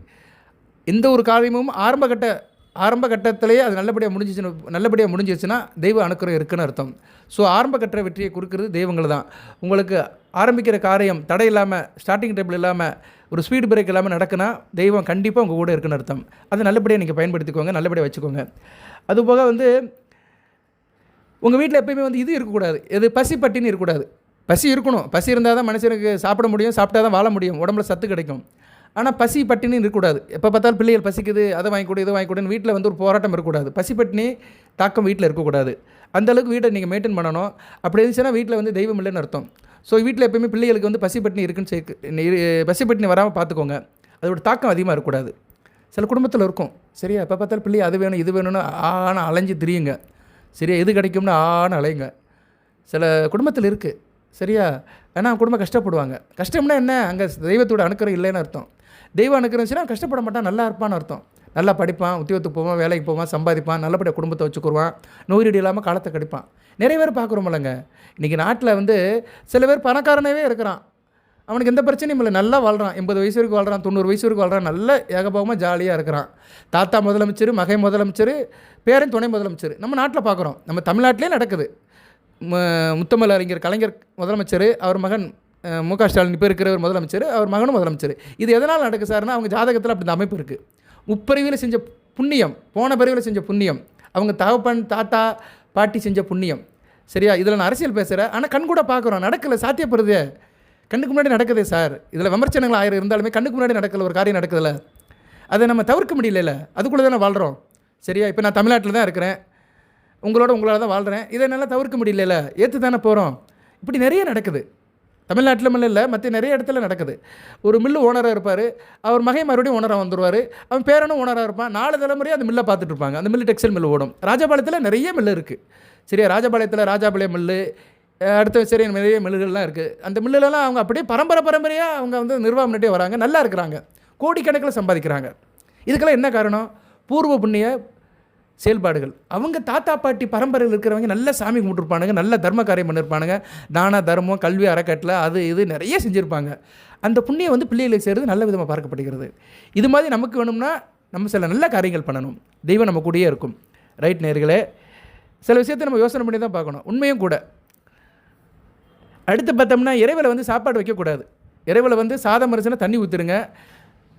எந்த ஒரு காரியமும் ஆரம்ப கட்டத்திலேயே அது நல்லபடியாக முடிஞ்சிச்சுன்னா தெய்வ அனுக்கிரகம் இருக்குன்னு அர்த்தம். ஸோ ஆரம்ப கட்ட வெற்றியை கொடுக்குறது தெய்வங்கள் தான். உங்களுக்கு ஆரம்பிக்கிற காரியம் தடை இல்லாமல், ஸ்டார்டிங் டேபிள் இல்லாமல், ஒரு ஸ்பீடு பிரேக் இல்லாமல் நடக்குன்னா தெய்வம் கண்டிப்பாக உங்கள் கூட இருக்குன்னு அர்த்தம். அதை நல்லபடியாக நீங்கள் பயன்படுத்திக்கோங்க, நல்லபடியாக வச்சுக்கோங்க. அதுபோக வந்து உங்கள் வீட்டில் எப்போயுமே வந்து இது இருக்கக்கூடாது, எது பசி பட்டின்னு இருக்கக்கூடாது. பசி இருக்கணும். பசி இருந்தால் தான் மனுஷனுக்கு சாப்பிட முடியும், சாப்பிட்டா தான் வாழ முடியும், உடம்புல சத்து கிடைக்கும். ஆனால் பசி பட்டினி இருக்கக்கூடாது. எப்போ பார்த்தாலும் பிள்ளைகள் பசிக்குது, அதை வாங்கி கொடு, இதை வாங்கி கொடுன்னு வீட்டில் வந்து ஒரு போராட்டம் இருக்கக்கூடாது. பசி பட்டினி தாக்கம் வீட்டில் இருக்கக்கூடாது. அந்தளவுக்கு வீட்டை நீங்கள் மெயின்டைன் பண்ணணும். அப்படி இருந்துச்சுன்னா வீட்டில் வந்து தெய்வம் இல்லைன்னு அர்த்தம். ஸோ வீட்டில் எப்போயுமே பிள்ளைகளுக்கு வந்து பசி பட்டினி இருக்குன்னு பசி பட்டினி வராமல் பார்த்துக்கோங்க. அதோட தாக்கம் அதிகமாக இருக்கக்கூடாது. சில குடும்பத்தில் இருக்கும். சரியா? எப்போ பார்த்தாலும் பிள்ளை அது வேணும் இது வேணும்னு ஆனால் அலைஞ்சு திரியுங்க. சரியா? எது கிடைக்கும்னு அலைங்க. சில குடும்பத்தில் இருக்குது. சரியா? ஏன்னா குடும்பம் கஷ்டப்படுவாங்க. கஷ்டம்னா என்ன? அங்கே தெய்வத்தோட அனுக்கிரகம் இல்லைன்னு அர்த்தம். தெய்வம் அனுக்கிரகம்னா கஷ்டப்பட மாட்டான், நல்லா இருப்பான்னு அர்த்தம். நல்லா படிப்பான், உத்தியோகத்துக்கு போவான், வேலைக்கு போவான், சம்பாதிப்பான், நல்லபடியாக குடும்பத்தை வச்சுக்குருவான், நோய்நொடி இல்லாமல் காலத்தை கடிப்பான். நிறைய பேர் பார்க்குறோமில்லங்க. இன்றைக்கி நாட்டில் வந்து சில பேர் பணக்காரனவே இருக்கிறான், அவனுக்கு எந்த பிரச்சனையும் இல்லை, நல்லா வாழ்கிறான். 80 வயசு வரைக்கும் வாழ்கிறான், 90 வயசு வரைக்கும் வாழ்கிறான், நல்ல ஏகபோகமாக ஜாலியாக இருக்கிறான். தாத்தா முதலமைச்சர், மகை முதலமைச்சர், பேரன் துணை முதலமைச்சர். நம்ம நாட்டில் பார்க்குறோம், நம்ம தமிழ்நாட்டிலே நடக்குது. முத்தமிழ் அறிஞர் கலைஞர் முதலமைச்சர், அவர் மகன் மு.க. ஸ்டாலின் இப்போ இருக்கிறவர் முதலமைச்சர், அவர் மகனும் முதலமைச்சர். இது எதனால் நடக்குது சார்னா அவங்க ஜாதகத்தில் அப்படி இந்த அமைப்பு இருக்குது. முப்பிறவியில் செஞ்ச புண்ணியம், போன பிறவியில் செஞ்ச புண்ணியம், அவங்க தகப்பன் தாத்தா பாட்டி செஞ்ச புண்ணியம். சரியா? இதில் நான் அரசியல் பேசுகிறேன், ஆனால் கண் கூட பார்க்குறோம், நடக்கலை, சாத்தியப்படுது, கண்ணுக்கு முன்னாடி நடக்குதே சார். இதில் விமர்சனங்கள் 1000 இருந்தாலுமே கண்ணுக்கு முன்னாடி நடக்கல, ஒரு காரியம் நடக்குதில்ல, அதை நம்ம தவிர்க்க முடியல. அதுக்குள்ளே தான் வாழ்கிறோம். சரியா? இப்போ நான் தமிழ்நாட்டில் தான் இருக்கிறேன், உங்களால் தான் வாழ்கிறேன். இதை என்னால் தவிர்க்க முடியல, ஏற்று தானே போகிறோம். இப்படி நிறைய நடக்குது. தமிழ்நாட்டில் மில்ல இல்லை, மற்ற நிறைய இடத்துல நடக்குது. ஒரு மில்லு ஓனராக இருப்பார், அவர் மகை மறுபடியும் ஓனராக வந்துடுவார், அவன் பேரனும் ஓனராக இருப்பான், 4 தலைமுறையாக அந்த மில்லை பார்த்துட்டு இருப்பாங்க. அந்த மில்லு டெக்ஸ்டைல் மில்லு ஓடும். ராஜபாளையத்தில் நிறைய மில்லு இருக்குது. சரியா? ராஜபாளையத்தில் ராஜபாளையம் மில்லு, அடுத்த சரி நிறைய மில்லுகள்லாம் இருக்குது. அந்த மில்லுலலாம் அவங்க அப்படியே பரம்பரையாக அவங்க வந்து நிர்வாகம் பண்ணிட்டே வராங்க, நல்லா இருக்கிறாங்க, கோடிக்கணக்கில் சம்பாதிக்கிறாங்க. இதுக்கெல்லாம் என்ன காரணம்? பூர்வ புண்ணிய செயல்பாடுகள். அவங்க தாத்தா பாட்டி பரம்பரையில் இருக்கிறவங்க நல்ல சாமி கும்பிட்டுருப்பானுங்க, நல்ல தர்ம காரியம் பண்ணியிருப்பானுங்க, தான தர்மம் கல்வி அறக்கட்டளை அது இது நிறைய செஞ்சுருப்பாங்க. அந்த புண்ணியம் வந்து பிள்ளைகளுக்கு சேர்ந்து நல்ல விதமாக பார்க்கப்படுகிறது. இது மாதிரி நமக்கு வேணும்னா நம்ம சில நல்ல காரியங்கள் பண்ணணும், தெய்வம் நம்ம கூடயே இருக்கும். ரைட் நேர்களே, சில விஷயத்தை நம்ம யோசனை பண்ணி தான் பார்க்கணும், உண்மையும் கூட. அடுத்து பார்த்தோம்னா இறைவலை வந்து சாப்பாடு வைக்கக்கூடாது. இறைவலை வந்து சாதம் மரிச்சுனா தண்ணி ஊற்றுருங்க,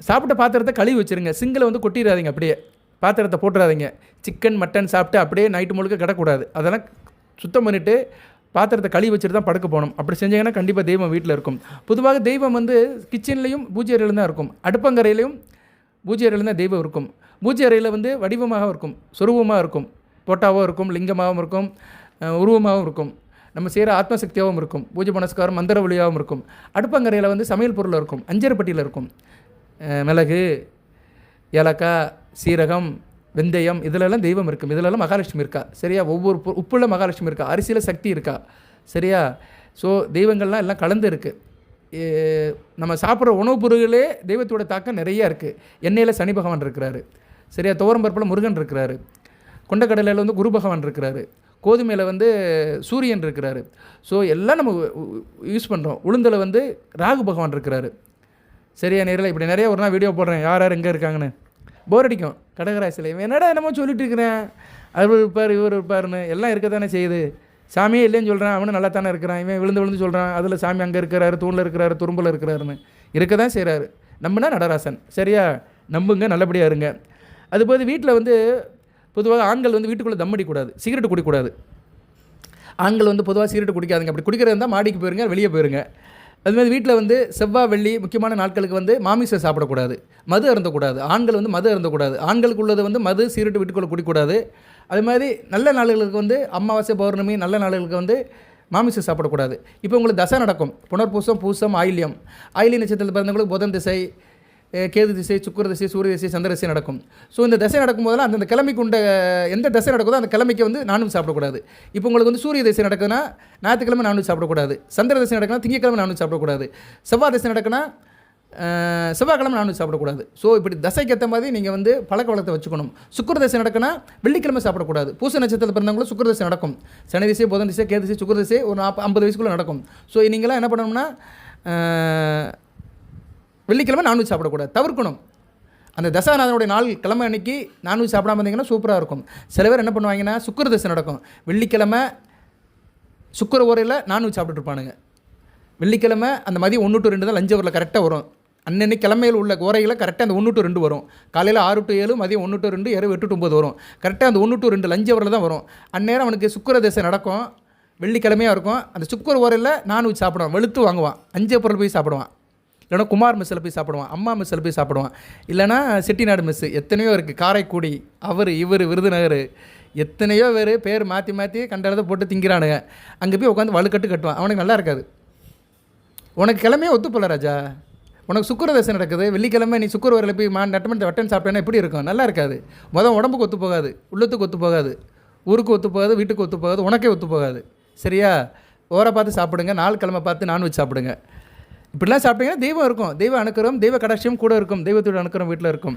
சாப்பிட்ட பாத்திரத்தை கழுவி வச்சுருங்க, சிங்கில் வந்து கொட்டிடாதீங்க, அப்படியே பாத்திரத்தை போட்டுறாதீங்க. சிக்கன் மட்டன் சாப்பிட்டு அப்படியே நைட்டு முழுக்க கிடக்கூடாது, அதெல்லாம் சுத்தம் பண்ணிவிட்டு பாத்திரத்தை கழுவி வச்சுட்டு தான் படுக்க போகணும். அப்படி செஞ்சிங்கன்னா கண்டிப்பாக தெய்வம் வீட்டில் இருக்கும். பொதுவாக தெய்வம் வந்து கிச்சன்லேயும் பூஜை அறையிலும் தான் இருக்கும், அடுப்பங்கரையிலையும் பூஜை அறையிலும் தான் தெய்வம் இருக்கும். பூஜை அறையில் வந்து வடிவமாக இருக்கும், சொருவமாக இருக்கும், போட்டாவும் இருக்கும், லிங்கமாகவும் இருக்கும், உருவமாகவும் இருக்கும், நம்ம செய்கிற ஆத்மசக்தியாகவும் இருக்கும், பூஜை புனஸ்காரம் மந்திர ஒளியாகவும் இருக்கும். அடுப்பங்கரையில் வந்து சமையல் பொருள் இருக்கும், அஞ்சரை பட்டியில் இருக்கும், மிளகு, ஏலக்காய், சீரகம், வெந்தயம் இதிலெல்லாம் தெய்வம் இருக்கும், இதிலெல்லாம் மகாலட்சுமி இருக்கா. சரியா, ஒவ்வொரு உப்புள்ள மகாலட்சுமி இருக்கா, அரிசியில் சக்தி இருக்கா. சரியா, ஸோ தெய்வங்கள்லாம் எல்லாம் கலந்து இருக்குது. நம்ம சாப்பிட்ற உணவுப் பொருள்களே தெய்வத்தோட தாக்கம் நிறையா இருக்குது. எண்ணெயில் சனி பகவான் இருக்கிறாரு. சரியா, துவரம்பருப்பில் முருகன் இருக்கிறாரு. கொண்டக்கடலையில் வந்து குரு பகவான் இருக்கிறாரு. கோதுமையில் வந்து சூரியன் இருக்கிறாரு. ஸோ எல்லாம் நம்ம யூஸ் பண்ணுறோம். உளுந்தில் வந்து ராகு பகவான் இருக்கிறாரு. சரியா நேரில் இப்படி நிறைய ஒரு நாள் வீடியோ போடுறேன், யார் யார் எங்கே இருக்காங்கன்னு. போர் அடிக்கும். கடகராசியில் இவன் என்னடா என்னமோ சொல்லிட்டு இருக்கிறேன், அவர் இருப்பார் இவர் இருப்பாருன்னு. எல்லாம் இருக்க தானே செய்யுது. சாமியே இல்லைன்னு சொல்கிறான், அவனும் நல்லா தானே இருக்கிறான். இவன் விழுந்து சொல்கிறான், அதில் சாமி அங்கே இருக்கிறாரு, தூணில் இருக்கிறாரு, துரும்பில் இருக்கிறாருன்னு. இருக்க தான் செய்கிறாரு. நம்பினா நடராசன். சரியா, நம்புங்க, நல்லபடியாக இருங்க. அதுபோது வீட்டில் வந்து பொதுவாக ஆண்கள் வந்து வீட்டுக்குள்ளே தம் அடிக்கூடாது, சிகரெட்டு குடிக்கூடாது. ஆண்கள் வந்து பொதுவாக சிகரெட்டு குடிக்காதுங்க. அப்படி குடிக்கிறது இருந்தால் மாடிக்கு போயிருங்க, வெளியே போயிருங்க. அதுமாதிரி வீட்டில் வந்து செவ்வாய் வெள்ளி முக்கியமான நாட்களுக்கு வந்து மாமிசம் சாப்பிடக்கூடாது, மது அருந்தக்கூடாது. ஆண்கள் வந்து மது அருந்தக்கூடாது. ஆண்களுக்கு உள்ளது வந்து மது சிகரெட்டு வீட்டுக்குள்ளே குடிக்கூடாது. அது மாதிரி நல்ல நாளுகளுக்கு வந்து அமாவாசை பௌர்ணமி நல்ல நாளுகளுக்கு வந்து மாமிசம் சாப்பிடக்கூடாது. இப்போ உங்களுக்கு தசை நடக்கும், புனர்பூசம் பூசம் ஆயில்யம். ஆயிலிய நட்சத்திரத்தில் பிறந்தவங்களுக்கு புதன் திசை, கேது திசை, சுக்கிர திசை, சூரிய திசை, சந்திர திசை நடக்கும். ஸோ இந்த திசை நடக்கும் போதெல்லாம் அந்தந்த கிழமைக்கு உண்ட எந்த திசை நடக்குதோ அந்த கிழமைக்கு வந்து நான்வெஜ் சாப்பிடக்கூடாது. இப்போ உங்களுக்கு வந்து சூரிய திசை நடக்குதுன்னா ஞாயிற்றுக்கிழமை நான்வெஜ் சாப்பிடக்கூடாது. சந்திர திசை நடக்குன்னா திங்கக்கிழமை நான்வெஜ் சாப்பிடக்கூடாது. செவ்வாய் திசை நடக்குன்னா செவ்வாய்க்கிழமை நான்வெஜ் சாப்பிடக்கூடாது. ஸோ இப்படி தசைக்கு ஏற்ற மாதிரி நீங்கள் வந்து பழக்க வழக்கத்தை வச்சுக்கணும். சுக்கிர திசை நடக்குன்னா வெள்ளிக்கிழமை சாப்பிடக்கூடாது. பூச நட்சத்திரத்தில் பிறந்தவங்களும் சுக்கிர திசை நடக்கும். சனி திசை, புதன் திசை, கேது திசை, சுக்கிர திசை ஒரு 50 வயசுக்குள்ளே நடக்கும். ஸோ நீங்களாம் என்ன பண்ணணும்னா வெள்ளிக்கிழமை நான்வெஜ் சாப்பிடக்கூடாது, தவிர்க்கணும். அந்த தசாநாதனுடைய நாள் கிழமை அன்றைக்கி நான்வெஜ் சாப்பிடாம இருந்தீங்கன்னா சூப்பராக இருக்கும். சில பேர் என்ன பண்ணுவாங்கன்னா சுக்கிர திசை நடக்கும், வெள்ளிக்கிழமை சுக்கிர ஓரையில் நான்வெஜ் சாப்பிட்டுருப்பானுங்க. வெள்ளிக்கிழமை அந்த மதியம் 1 to 2 தான் லஞ்ச ஊரில் கரெக்டாக வரும். அன்னன்னைக்கு கிழமையில் உள்ள ஓரையில் கரெக்டாக அந்த 1 to 2 வரும். காலையில் 6 to 7, மதியம் 1 to 2, இரவு 8 to 9 வரும். கரெக்டாக அந்த 1 to 2 லஞ்ச ஊரில் தான் வரும். அந்நேரம் அவனுக்கு சுக்கிர திசை நடக்கும், வெள்ளிக்கிழமையாக இருக்கும். அந்த சுக்கிர ஓரையில் நான்வெஜ் சாப்பிடுவான், வெளுத்து வாங்குவான், 5 பொருள் போய் சாப்பிடுவான். இல்லைனா குமார் மெஸ்ஸில் போய் சாப்பிடுவான், அம்மா மெஸ்ஸில் போய் சாப்பிடுவான். இல்லைனா செட்டிநாடு மெஸ்ஸு எத்தனையோ இருக்குது, காரைக்குடி, அவர் இவர் விருதுநகர், எத்தனையோ பேர் மாற்றி மாற்றி கண்டதை போட்டு திங்கிறானுங்க. அங்கே போய் உட்காந்து வலுக்கட்டு கட்டுவான். அவனுக்கு நல்லா இருக்காது. உனக்கு கிழமையே ஒத்துப்போல ராஜா. உனக்கு சுக்கிர தசை நடக்குது, வெள்ளிக்கிழமை நீ சுக்கிர வரையில் போய் நட்டமணி வட்டன் சாப்பிட்டேன்னா எப்படி இருக்கும்? நல்லா இருக்காது. உடம்புக்கு ஒத்து போகாது, உள்ளத்துக்கு ஒத்து போகாது, ஊருக்கு ஒத்து போகாது, வீட்டுக்கு ஒத்து போகாது, உனக்கே ஒத்து போகாது. சரியா, ஓரை பார்த்து சாப்பிடுங்க, நாள் கிழமை பார்த்து நான்வெஜ் சாப்பிடுங்க. இப்படிலாம் சாப்பிட்டீங்கன்னா தெய்வம் இருக்கும், தெய்வ அனுக்கிறம், தெய்வ கடாட்சியம் கூட இருக்கும், தெய்வத்தோட அனுக்கிறம் வீட்டில் இருக்கும்.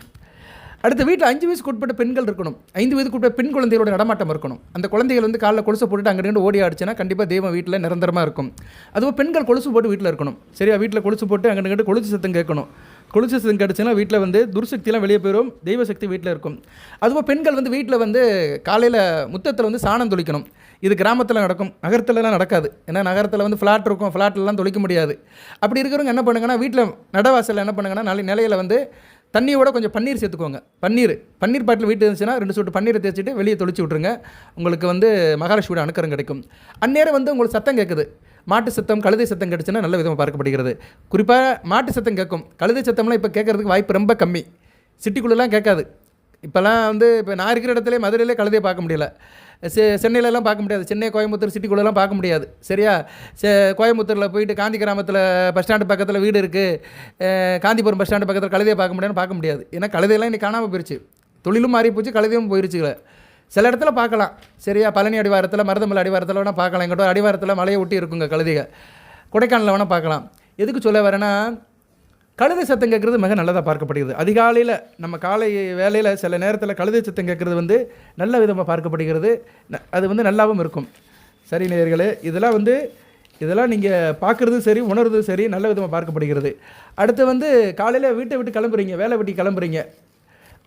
அடுத்த வீட்டில் 5 வயசுக்கு உட்பட்ட பெண்கள் இருக்கணும், 5 வயதுக்கு உட்பட்ட பெண் குழந்தைகளோட நடமாட்டம் இருக்கணும். அந்த குழந்தைகள் வந்து காலைல கொலுசு போட்டுட்டு அங்கிட்டு ஓடி ஆடிச்சுன்னா கண்டிப்பாக தெய்வம் வீட்டில் நிரந்தரமாக இருக்கும். அதுவும் பெண்கள் கொலுசு போட்டு வீட்டில் இருக்கணும். சரியா, வீட்டில் கொலுசு போட்டு அங்கிட்டு கொலுசு சத்தம் கேட்கணும். கொலுசு சத்தம் கிடச்சுன்னா வீட்டில் வந்து துர்சக்தியெலாம் வெளியே போயிடும், தெய்வ சக்தி வீட்டில் இருக்கும். அதுவும் பெண்கள் வந்து வீட்டில் வந்து காலையில் முத்தத்தில் வந்து சாணம் தொளிக்கணும். இது கிராமத்தில் நடக்கும், நகரத்துலலாம் நடக்காது. ஏன்னா நகரத்தில் வந்து ஃப்ளாட் இருக்கும், ஃப்ளாட்லலாம் தொளிக்க முடியாது. அப்படி இருக்கிறவங்க என்ன பண்ணுங்கன்னா வீட்டில் நடவாசலில் என்ன பண்ணுங்கன்னா நிலையில் வந்து தண்ணியோட கொஞ்சம் பன்னீர் சேர்த்துக்கோங்க. பன்னீர் பாட்டில் வீட்டு இருந்துச்சுன்னா 2 சொட்டு பன்னீரை தேய்ச்சிட்டு வெளியே தொளிச்சு விட்ருங்க. உங்களுக்கு வந்து மகாலட்சுமியோட அனுக்கிறம் கிடைக்கும். அந்நேரம் வந்து உங்களுக்கு சத்தம் கேட்குது, மாட்டு சத்தம், கழுதை சத்தம் கிடச்சுன்னா நல்ல விதமாக பார்க்கப்படுகிறது. குறிப்பாக மாட்டு சத்தம் கேட்கும், கழுதை சத்தம்லாம் இப்போ கேட்குறதுக்கு வாய்ப்பு ரொம்ப கம்மி. சிட்டிக்குள்ளெலாம் கேட்காது. இப்போலாம் வந்து இப்போ நான் இருக்கிற இடத்துல மதுரையிலே கழுதையை பார்க்க முடியல, சென்னையிலலாம் பார்க்க முடியாது, சென்னை கோயம்புத்தூர் சிட்டிக்குள்ளெலாம் பார்க்க முடியாது. சரியா, கோயம்புத்தூரில் போயிட்டு காந்தி கிராமத்தில் பஸ் ஸ்டாண்டு பக்கத்தில் வீடு இருக்குது, காந்திபுரம் பஸ் ஸ்டாண்டு பக்கத்தில் கழுதையை பார்க்க முடியாது. ஏன்னா கழுதையெல்லாம் இன்றைக்கி காணாமல் போயிடுச்சு, தொழிலும் மாறி போச்சு, கழுதையும் போயிடுச்சுல. சில இடத்துல பார்க்கலாம். சரியா, பழனி அடிவாரத்தில், மருதமலை அடிவாரத்தில் வேணால் பார்க்கலாம். எங்கிட்ட அடிவாரத்தில் மலையை ஒட்டி இருக்குங்க கழுதைகள். கொடைக்கானலில் வேணால் பார்க்கலாம். எதுக்கு சொல்ல வரேன்னா கழுதை சத்தம் கேட்குறது மிக நல்லதாக பார்க்கப்படுகிறது. அதிகாலையில் நம்ம காலை வேலையில் சில நேரத்தில் கழுதை சத்தம் கேட்குறது வந்து நல்ல விதமாக பார்க்கப்படுகிறது. அது வந்து நல்லாவும் இருக்கும். சரி நேயர்களே, இதெல்லாம் நீங்கள் பார்க்குறது சரி, உணர்றது சரி, நல்ல விதமாக பார்க்கப்படுகிறது. அடுத்து வந்து காலையில் வீட்டை விட்டு கிளம்புறீங்க, வேலை விட்டு கிளம்புறீங்க.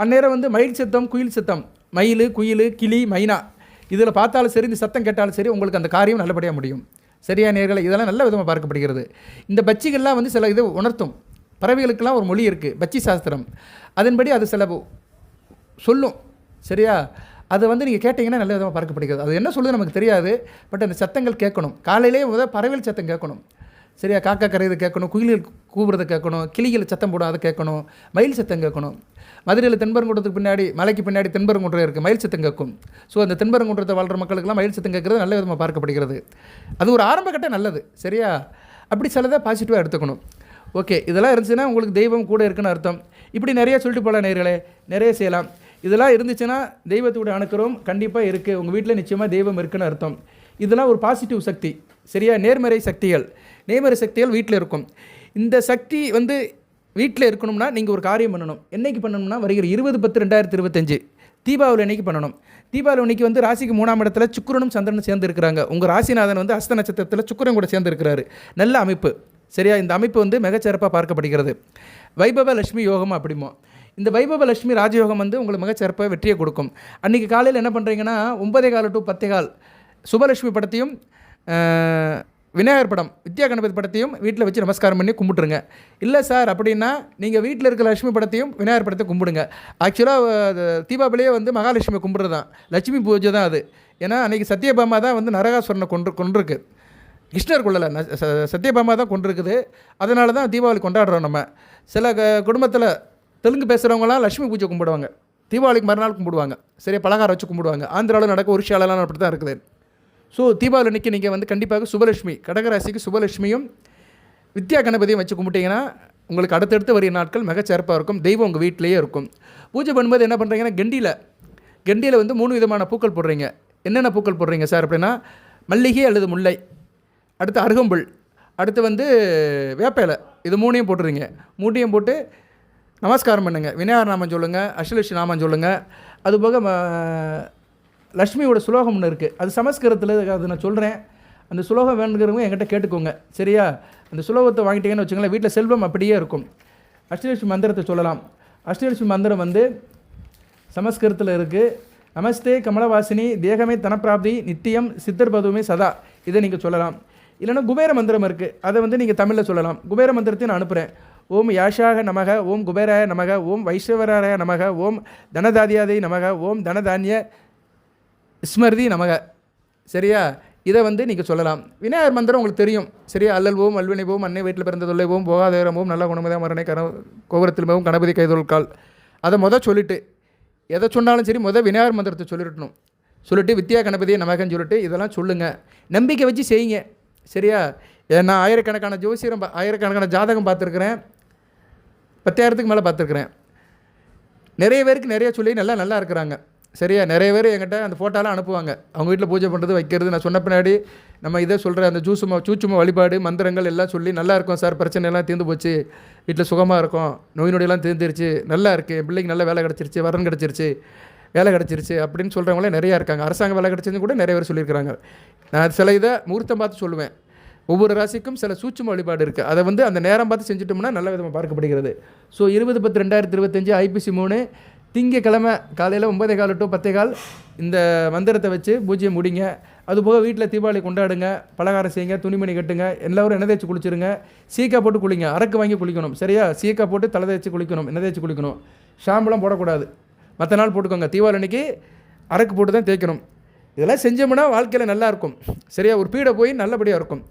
அந்நேரம் வந்து மயில் சத்தம், குயில் சத்தம், மயில், குயில், கிளி, மைனா இதில் பார்த்தாலும் சரி, இந்த சத்தம் கேட்டாலும் சரி, உங்களுக்கு அந்த காரியம் நல்லபடியாக முடியும். சரியா நேயர்களே, இதெல்லாம் நல்ல விதமாக பார்க்கப்படுகிறது. இந்த பட்சிகள்லாம் வந்து சில இது உணர்த்தும். பறவைகளுக்கெல்லாம் ஒரு மொழி இருக்குது, பட்சி சாஸ்திரம். அதன்படி அது சில சொல்லும். சரியா, அதை வந்து நீங்கள் கேட்டிங்கன்னா நல்ல விதமாக பார்க்கப்படுகிறது. அது என்ன சொல்லுது நமக்கு தெரியாது, பட் அந்த சத்தங்கள் கேட்கணும். காலையிலே பறவைகள் சத்தம் கேட்கணும். சரியா, காக்கா கரையிறது கேட்கணும், குயில்கள் கூவுறதை கேட்கணும், கிளிகள் சத்தம் போடும் அதை கேட்கணும், மயில் சத்தம் கேட்கணும். மதுரையில் தென்பரங்குன்றத்துக்கு பின்னாடி, மலைக்கு பின்னாடி தென்பரங்குன்றம் இருக்குது, மயில் சத்தம் கேட்கும். ஸோ அந்த தென்பரங்குன்றத்தை வாழ்கிற மக்களுக்கெல்லாம் மயில் சத்தம் கேட்குறது நல்ல விதமாக பார்க்கப்படுகிறது. அது ஒரு ஆரம்ப கட்டம் நல்லது. சரியா, அப்படி சிலதை பாசிட்டிவாக எடுத்துக்கணும். ஓகே, இதெல்லாம் இருந்துச்சுன்னா உங்களுக்கு தெய்வம் கூட இருக்குன்னு அர்த்தம். இப்படி நிறைய சொல்லிட்டு போகலாம் நேயர்களே, நிறைய செய்யலாம். இதெல்லாம் இருந்துச்சுன்னா தெய்வத்தோட அணுக்கிறோம் கண்டிப்பாக இருக்குது. உங்கள் வீட்டில் நிச்சயமாக தெய்வம் இருக்குன்னு அர்த்தம். இதெல்லாம் ஒரு பாசிட்டிவ் சக்தி. சரியா? நேர்மறை சக்திகள் வீட்டில் இருக்கும். இந்த சக்தி வந்து வீட்டில் இருக்கணும்னா நீங்கள் ஒரு காரியம் பண்ணணும். என்றைக்கு பண்ணணும்னா வருகிற 20/10/2025 தீபாவளி அன்னைக்கு பண்ணணும். தீபாவளி அன்னைக்கு வந்து ராசிக்கு 3ஆம் இடத்துல சுக்கிரனும் சந்திரனும் சேர்ந்து இருக்கிறாங்க. உங்கள் ராசிநாதன் வந்து ஹஸ்த நட்சத்திரத்தில் சுக்கிரன் கூட சேர்ந்து இருக்கிறாரு. நல்ல அமைப்பு. சரியா? இந்த அமைப்பு வந்து மிகச்சிறப்பாக பார்க்கப்படுகிறது. வைபவ லட்சுமி யோகம் அப்படிமோ. இந்த வைபவ லட்சுமி ராஜயோகம் வந்து உங்களுக்கு மிகச்சிறப்பாக வெற்றியை கொடுக்கும். அன்றைக்கி காலையில் என்ன பண்ணுறீங்கன்னா 9:15 to 10:15 சுபலட்சுமி படத்தையும் விநாயகர் படம் வித்யா கணபதி படத்தையும் வீட்டில் வச்சு நமஸ்காரம் பண்ணி கும்பிட்ருங்க. இல்லை சார் அப்படின்னா நீங்கள் வீட்டில் இருக்கிற லட்சுமி படத்தையும் விநாயகர் படத்தை கும்பிடுங்க. ஆக்சுவலாக தீபாவளியே வந்து மகாலட்சுமி கும்பிட்றது தான், லட்சுமி பூஜை தான் அது. ஏன்னா அன்றைக்கி சத்யபாமா தான் வந்து நரகாசுரனை கொண்டிருக்கு. கிருஷ்ணர் கொள்ளலை, சத்யபாமா தான் கொண்டிருக்குது. அதனால தான் தீபாவளி கொண்டாடுறோம். நம்ம சில குடும்பத்தில் தெலுங்கு பேசுகிறவங்களாம் லட்சுமி பூஜை கும்பிடுவாங்க, தீபாவளிக்கு மறுநாள் கும்பிடுவாங்க. சரியா? பலகாரம் வச்சு கும்பிடுவாங்க. ஆந்திராவில் நடக்க ஒரு விஷயம்லாம் அப்படி தான் இருக்குது. ஸோ தீபாவளி அன்றைக்கி நீங்கள் வந்து கண்டிப்பாக சுபலட்சுமி, கடகராசிக்கு சுபலட்சுமியும் வித்யா கணபதியும் வச்சு கும்பிட்டிங்கன்னா உங்களுக்கு அடுத்தடுத்து வரிய நாட்கள் மிகச்சிறப்பாக இருக்கும். தெய்வம் உங்கள் வீட்டிலேயே இருக்கும். பூஜை பண்ணும்போது என்ன பண்ணுறீங்கன்னா கெண்டியில் வந்து 3 விதமான பூக்கள் போடுறீங்க. என்னென்ன பூக்கள் போடுறீங்க சார் அப்படின்னா மல்லிகை அல்லது முல்லை, அடுத்து அருகம்புல், அடுத்து வந்து வேப்பைலை. இது 3ஐயும் போட்டுறீங்க. 3ஐயும் போட்டு நமஸ்காரம் பண்ணுங்கள். விநாயகர் நாமம் சொல்லுங்கள், அஷ்டலட்சுமி நாமம் சொல்லுங்கள். அதுபோக லக்ஷ்மியோட சுலோகம் ஒன்று இருக்குது, அது சமஸ்கிருதத்தில், அது நான் சொல்கிறேன். அந்த சுலோகம் வேணுங்கிறவங்க என்கிட்ட கேட்டுக்கோங்க. சரியா? அந்த சுலோகத்தை வாங்கிட்டீங்கன்னு வச்சுங்களேன், வீட்டில் செல்வம் அப்படியே இருக்கும். அஷ்டலட்சுமி மந்திரத்தை சொல்லலாம். அஷ்டலட்சுமி மந்திரம் வந்து சமஸ்கிருதத்தில் இருக்குது. நமஸ்தே கமலவாசினி தேகமே தனப்பிராப்தி நித்தியம் சித்தர் பதுமே சதா. இதை நீங்கள் சொல்லலாம். இல்லைன்னா குபேர மந்திரம் இருக்குது, அதை வந்து நீங்கள் தமிழில் சொல்லலாம். குபேர மந்திரத்தையும் நான் அனுப்புகிறேன். ஓம் யாஷாக நமக, ஓம் குபேராய நமக, ஓம் வைஷ்ணவராய நமக, ஓம் தனதாதியாதை நமக, ஓம் தனதானிய ஸ்மிருதி நமக. சரியா? இதை வந்து நீங்கள் சொல்லலாம். விநாயகர் மந்திரம் உங்களுக்கு தெரியும். சரியா? அல்லல் ஓம், அல்வினை ஓம், அன்னை வீட்டில் பிறந்த தொல்லை ஓம், போகாதேரம் ஓம், நல்ல குணமதா மரணை கோபுரத்தில் ஓம், கணபதி கைதொல்கால். அதை சொல்லிவிட்டு எதை சொன்னாலும் சரி விநாயகர் மந்திரத்தை சொல்லிட்டு வித்யா கணபதியை நமகன்னு சொல்லிட்டு இதெல்லாம் சொல்லுங்கள். நம்பிக்கை வச்சு செய்யுங்க. சரியா? நான் ஆயிரக்கணக்கான ஜோசியரம், ஆயிரக்கணக்கான ஜாதகம் பார்த்துருக்குறேன். 10,000க்கு மேலே பார்த்துருக்குறேன். நிறைய பேருக்கு நிறைய சொல்லி நல்லா இருக்கிறாங்க. சரியா? நிறைய பேர் என்கிட்ட அந்த ஃபோட்டோலாம் அனுப்புவாங்க. அவங்க வீட்டில் பூஜை பண்ணுறது வைக்கிறது. நான் சொன்ன பின்னாடி நம்ம இதை சொல்கிறேன், அந்த சூட்சும வழிபாடு மந்திரங்கள் எல்லாம் சொல்லி நல்லா இருக்கும் சார், பிரச்சனை எல்லாம் தீர்ந்து போச்சு, வீட்டில் சுகமாக இருக்கும், நோய் நொடியெல்லாம் தீர்ந்துருச்சு, நல்லா இருக்குது, என் பிள்ளைக்கு நல்ல வேலை கிடச்சிருச்சு, வரன் கிடச்சிருச்சு அப்படின்னு சொல்கிறவங்களே நிறையா இருக்காங்க. அரசாங்க வேலை கிடச்சிருந்து கூட நிறைய பேர் சொல்லியிருக்கிறாங்க. நான் சில இதை முகூர்த்தம் பார்த்து சொல்லுவேன். ஒவ்வொரு ராசிக்கும் சில சூட்சும வழிபாடு இருக்குது. அதை வந்து அந்த நேரம் பார்த்து செஞ்சுட்டோம்னா நல்ல விதமாக பார்க்கப்படுகிறது. ஸோ 20/10/2025 ஐபிசி 3 திங்கக்கிழமை காலையில் 9:15 to 10:15 இந்த மந்திரத்தை வச்சு பூஜ்யம் முடிங்க. அதுபோக வீட்டில் தீபாவளி கொண்டாடுங்க, பலகாரம் செய்யுங்க, துணிமணி கட்டுங்க, எல்லோரும் எண்ணெய் தேய்ச்சி குளிச்சுருங்க. சீக்கா போட்டு குளிங்க, அரக்கு வாங்கி குளிக்கணும். சரியா? சீக்கா போட்டு தலை தேய்ச்சி குளிக்கணும், எண்ணெய் தேய்ச்சி குளிக்கணும். ஷாம்பெலாம் போடக்கூடாது, மற்ற நாள் போட்டுக்கோங்க. தீபாவளி அன்றைக்கி அரக்கு போட்டு தான் தேய்க்கணும். இதெல்லாம் செஞ்சோம்னா வாழ்க்கையில் நல்லாயிருக்கும். சரியா? ஒரு பீடை போய் நல்லபடியாக இருக்கும்,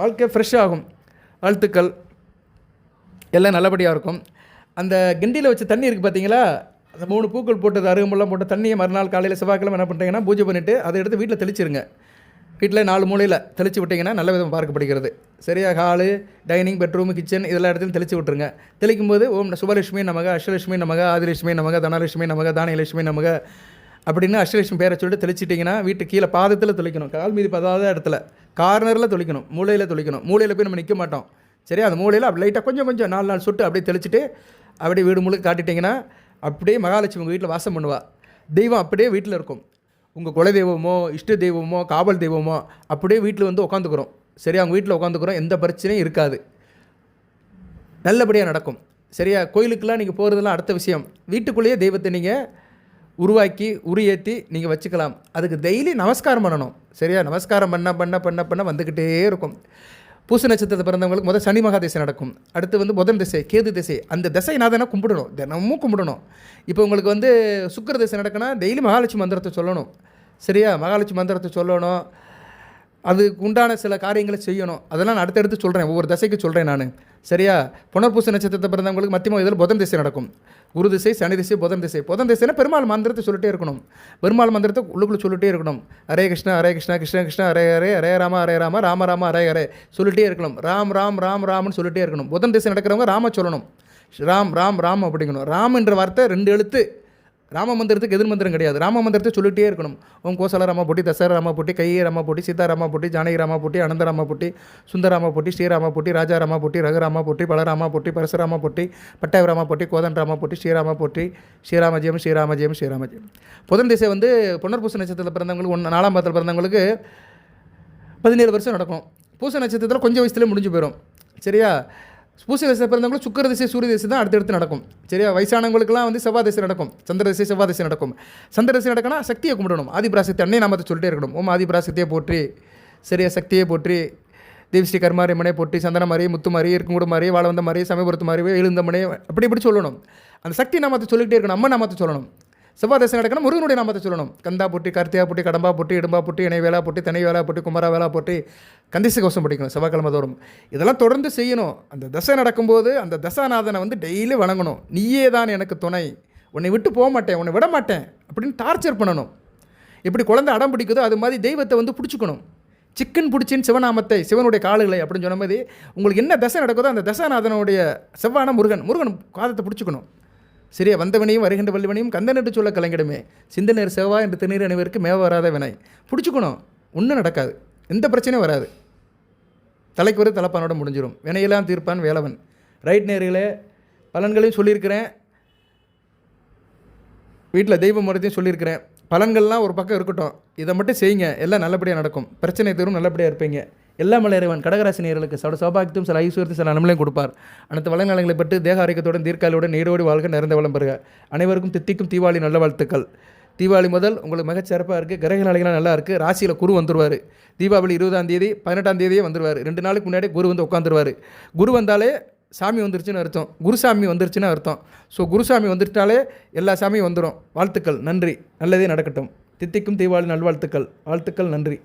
வாழ்க்கை ஃப்ரெஷ் ஆகும். வாழ்த்துக்கள், எல்லாம் நல்லபடியாக இருக்கும். அந்த கிண்டியில் வச்ச தண்ணி இருக்குது பார்த்தீங்களா, அந்த 3 பூக்கள் போட்டது அருகம்புல்லாம் போட்ட தண்ணியை மறுநாள் காலையில் செவ்வாய்க்கிழமை என்ன பண்ணுறீங்கன்னா பூஜை பண்ணிவிட்டு அதை எடுத்து வீட்டில் தெளிச்சிருங்க. வீட்டில் 4 மூலையில் தெளித்து விட்டிங்கன்னா நல்ல விதமாக பார்க்கப்படுகிறது. சரியா? ஹாலு, டைனிங், பெட்ரூம், கிச்சன் இதெல்லாம் இடத்துலையும் தெளித்து விட்டுருங்க. தெளிக்கும் போது ஓம் சுபலட்சுமி நமக, அஷ்டலட்சுமி நமக, ஆதிலட்சுமி நமக, தனலட்சுமி நமக, தானியலட்சுமி நமக அப்படின்னு அஷ்டலட்சுமி பேரை சொல்லிட்டு தெளிச்சிட்டிங்கன்னா வீட்டு கீழே பாதத்தில் தெளிக்கணும். கால் மீதி பதாத இடத்துல கார்னரில் தெளிக்கணும், மூலையில் தெளிக்கணும். மூலையில் போய் நம்ம நிற்க மாட்டோம். சரியா? அந்த மூலையில் அப்படி லைட்டாக கொஞ்சம் 4 சொட்டு அப்படியே தெளிச்சுட்டு அப்படியே வீடு முழுக்க காட்டிட்டிங்கன்னா அப்படியே மகாலட்சுமி உங்கள் வீட்டில் வாசம் பண்ணுவாள். தெய்வம் அப்படியே வீட்டில் இருக்கும். உங்கள் குலதெய்வமோ இஷ்ட தெய்வமோ காவல் தெய்வமோ அப்படியே வீட்டில் வந்து உட்காந்துக்கிறோம். சரியா? அவங்க வீட்டில் உட்காந்துக்கிறோம், எந்த பிரச்சனையும் இருக்காது, நல்லபடியாக நடக்கும். சரியா? கோயிலுக்கெல்லாம் நீங்கள் போகிறதுலாம் அடுத்த விஷயம். வீட்டுக்குள்ளேயே தெய்வத்தை நீங்கள் உருவாக்கி உரியேற்றி நீங்கள் வச்சுக்கலாம். அதுக்கு டெய்லி நமஸ்காரம் பண்ணணும். சரியா? நமஸ்காரம் பண்ண வந்துக்கிட்டே இருக்கும். பூச நட்சத்திரத்தை பிறந்தவங்களுக்கு முதல் சனி மகா திசை நடக்கும். அடுத்து வந்து புதன் திசை, கேது திசை. அந்த திசை நான் தானே கும்பிடணும், தினமும் கும்பிடணும். இப்போ உங்களுக்கு வந்து சுக்கிர திசை நடக்குன்னா டெய்லி மகாலட்சுமி மந்திரத்தை சொல்லணும். சரியா? மகாலட்சுமி மந்திரத்தை சொல்லணும். அதுக்கு உண்டான சில காரியங்களை செய்யணும். அதெல்லாம் நான் அடுத்தடுத்து சொல்கிறேன், ஒவ்வொரு திசைக்கு சொல்கிறேன் நான். சரியா? புனர்பூச நட்சத்திரத்தை பிறந்தவங்களுக்கு மத்தியமாக இதில் புதன் திசை நடக்கும். குரு திசை, சனி திசை, புதன் திசைனா பெருமாள் மந்திரத்தை சொல்லிட்டே இருக்கணும். பெருமாள் மந்திரத்தை உள்ளுக்குள்ளே சொல்லிட்டே இருக்கணும். ஹரே கிருஷ்ணா ஹரே கிருஷ்ணா கிருஷ்ண கிருஷ்ணா ஹரே ஹரே, ஹரே ராம ராம ராம ஹரே ஹரே சொல்லிட்டே இருக்கணும். ராம்னு சொல்லிட்டே இருக்கணும். புதன் திசை நடக்கிறவங்க ராம சொல்லணும். ராம் அப்படிங்கணும். ராம் என்ற வார்த்தை 2 எழுத்து. ராம மந்திரத்துக்கு எதிர் மந்திரம் கிடையாது. ராம மந்திரத்தை சொல்லிகிட்டே இருக்கணும். ஓம் கோசல ராமா போட்டி, தசர ராமா போட்டி, கையே ராமா போட்டி, சீதா ராமா போட்டி, ஜானகி ராமா போட்டி, அனந்த ராமா போட்டி, சுந்தராமா போட்டி, ஸ்ரீராமா போட்டி, ராஜா ராமா போட்டி, ரகுராமா போட்டி, பலராமா போட்டி, பரசுராமா போட்டி, பட்டாய ராமா போட்டி, கோதன் ராமா போட்டி, ஸ்ரீராமா போட்டி, ஸ்ரீராம ஜெயம், ஸ்ரீராம ஜெயம், ஸ்ரீராம ஜெயம். புதன் திசை வந்து புனர்பூச நட்சத்திரத்தில் பிறந்தவங்களுக்கு 4ஆம் பாதத்தில் பிறந்தவங்களுக்கு 17 வருஷம் நடக்கும். பூச நட்சத்திரத்தில் கொஞ்சம் வயசுலேயே முடிஞ்சு போயிடும். சரியா? பூச திசை பிறந்தவங்களுக்கு சுக்கர திசை சூரிய திசை தான் அடுத்தடுத்து நடக்கும். சரியா? வயசானவங்களுக்குலாம் வந்து செவ்வாய் திசை நடக்கும், சந்திர திசை செவ்வாய் திசை நடக்கும். சந்திர திசை நடக்கனா சக்தியை கும்பிடணும். ஆதிபராசக்தி அன்னை நாமத்தை சொல்லிட்டே இருக்கணும். ஓம் ஆதிபராசக்தியை போற்றி, சரியா, சக்தியை போற்றி, தேவிஸ்ரீ கர்மாரியம்மனை போற்றி, சந்தன மாதிரி, முத்து மாதிரி, இருக்குங்கூட மாதிரி, வாழ வந்த மாதிரி, சமயபுரத்து மாதிரி, எழுந்த மணி, அப்படி இப்படி சொல்லணும். அந்த சக்தி நாமத்தை சொல்லிகிட்டே இருக்கணும். அம்மா நாமத்தை சொல்லணும். செவ்வாய் தசை நடக்கணும், முருகனுடைய நாமத்தை சொல்லணும். கந்தா போட்டி, கார்த்திகா போட்டி, கடம்பா போட்டி, இடும்பா போட்டி, இணை வேளா போட்டி, தனி வேளா போட்டி, குமரா வேளா போட்டி, கந்திச கவசம் படிக்கணும் செவ்வாய்க்கிழமை தோறும். இதெல்லாம் தொடர்ந்து செய்யணும். அந்த தசை நடக்கும்போது அந்த தசாநாதனை வந்து டெய்லி வணங்கணும். நீயே தான் எனக்கு துணை, உன்னை விட்டு போக மாட்டேன், உன்னை விட மாட்டேன் அப்படின்னு டார்ச்சர் பண்ணணும். எப்படி குழந்தை அடம் பிடிக்குதோ அது மாதிரி தெய்வத்தை வந்து பிடிச்சிக்கணும். சிக்கன் பிடிச்சின்னு சிவநாமத்தை, சிவனுடைய காலுகளை அப்படின்னு சொன்ன மாதிரி உங்களுக்கு என்ன தசை நடக்குதோ அந்த தசாநாதனுடைய செவ்வான முருகன் காதத்தை பிடிச்சிக்கணும். சரியா? வந்தவனையும் வருகின்ற வல்லிவனையும் கந்தன் என்று சொல்ல கலைஞடுமே, சிந்தனர் செவ்வாய் என்று திருநீர் அணிவருக்கு மேவ வராத வினை. பிடிச்சிக்கணும். ஒன்றும் நடக்காது, எந்த பிரச்சனையும் வராது. தலைக்கு ஒரு தலைப்பானோட முடிஞ்சிடும். வினையெல்லாம் தீர்ப்பான் வேலவன். ரைட் நேர்களே, பலன்களையும் சொல்லியிருக்கிறேன், வீட்டில் தெய்வ முறையத்தையும் சொல்லியிருக்கிறேன். பலன்கள்லாம் ஒரு பக்கம் இருக்கட்டும், இதை மட்டும் செய்யுங்க, எல்லாம் நல்லபடியாக நடக்கும். பிரச்சனை தரும், நல்லபடியாக இருப்பீங்க. எல்லாம் இறைவன் கடகராசி நேயர்களுக்கு சில சௌபாகியத்தையும் சில ஐஸ்வர்யத்தையும் சில நன்மையும் கொடுப்பார். அனைத்து வளநலங்களை பெற்று தேக ஆரோக்கியத்துடன் தீர்க்காலுடன் நீரோடு வாழ்க, நிறைந்த வளம் பெறுக. அனைவருக்கும் தித்திக்கும் தீபாவளி நல்ல வாழ்த்துக்கள். தீபாவளி முதல் உங்களுக்கு மிகச்சிறப்பாக இருக்குது. கிரக நிலைகள்லாம் நல்லா இருக்குது. ராசியில் குரு வந்துடுவார். தீபாவளி 20ஆம் தேதி 18ஆம் தேதியே வந்துடுவார். 2 நாளுக்கு முன்னாடி குரு வந்து உட்காந்துருவார். குரு வந்தாலே சாமி வந்துருச்சுன்னு அர்த்தம், குருசாமி வந்துருச்சுன்னு அர்த்தம். ஸோ குருசாமி வந்துட்டாலே எல்லா சாமியும் வந்துடும். வாழ்த்துக்கள், நன்றி, நல்லதே நடக்கட்டும். தித்திக்கும் தீபாவளி நல்வாழ்த்துக்கள். வாழ்த்துக்கள், நன்றி.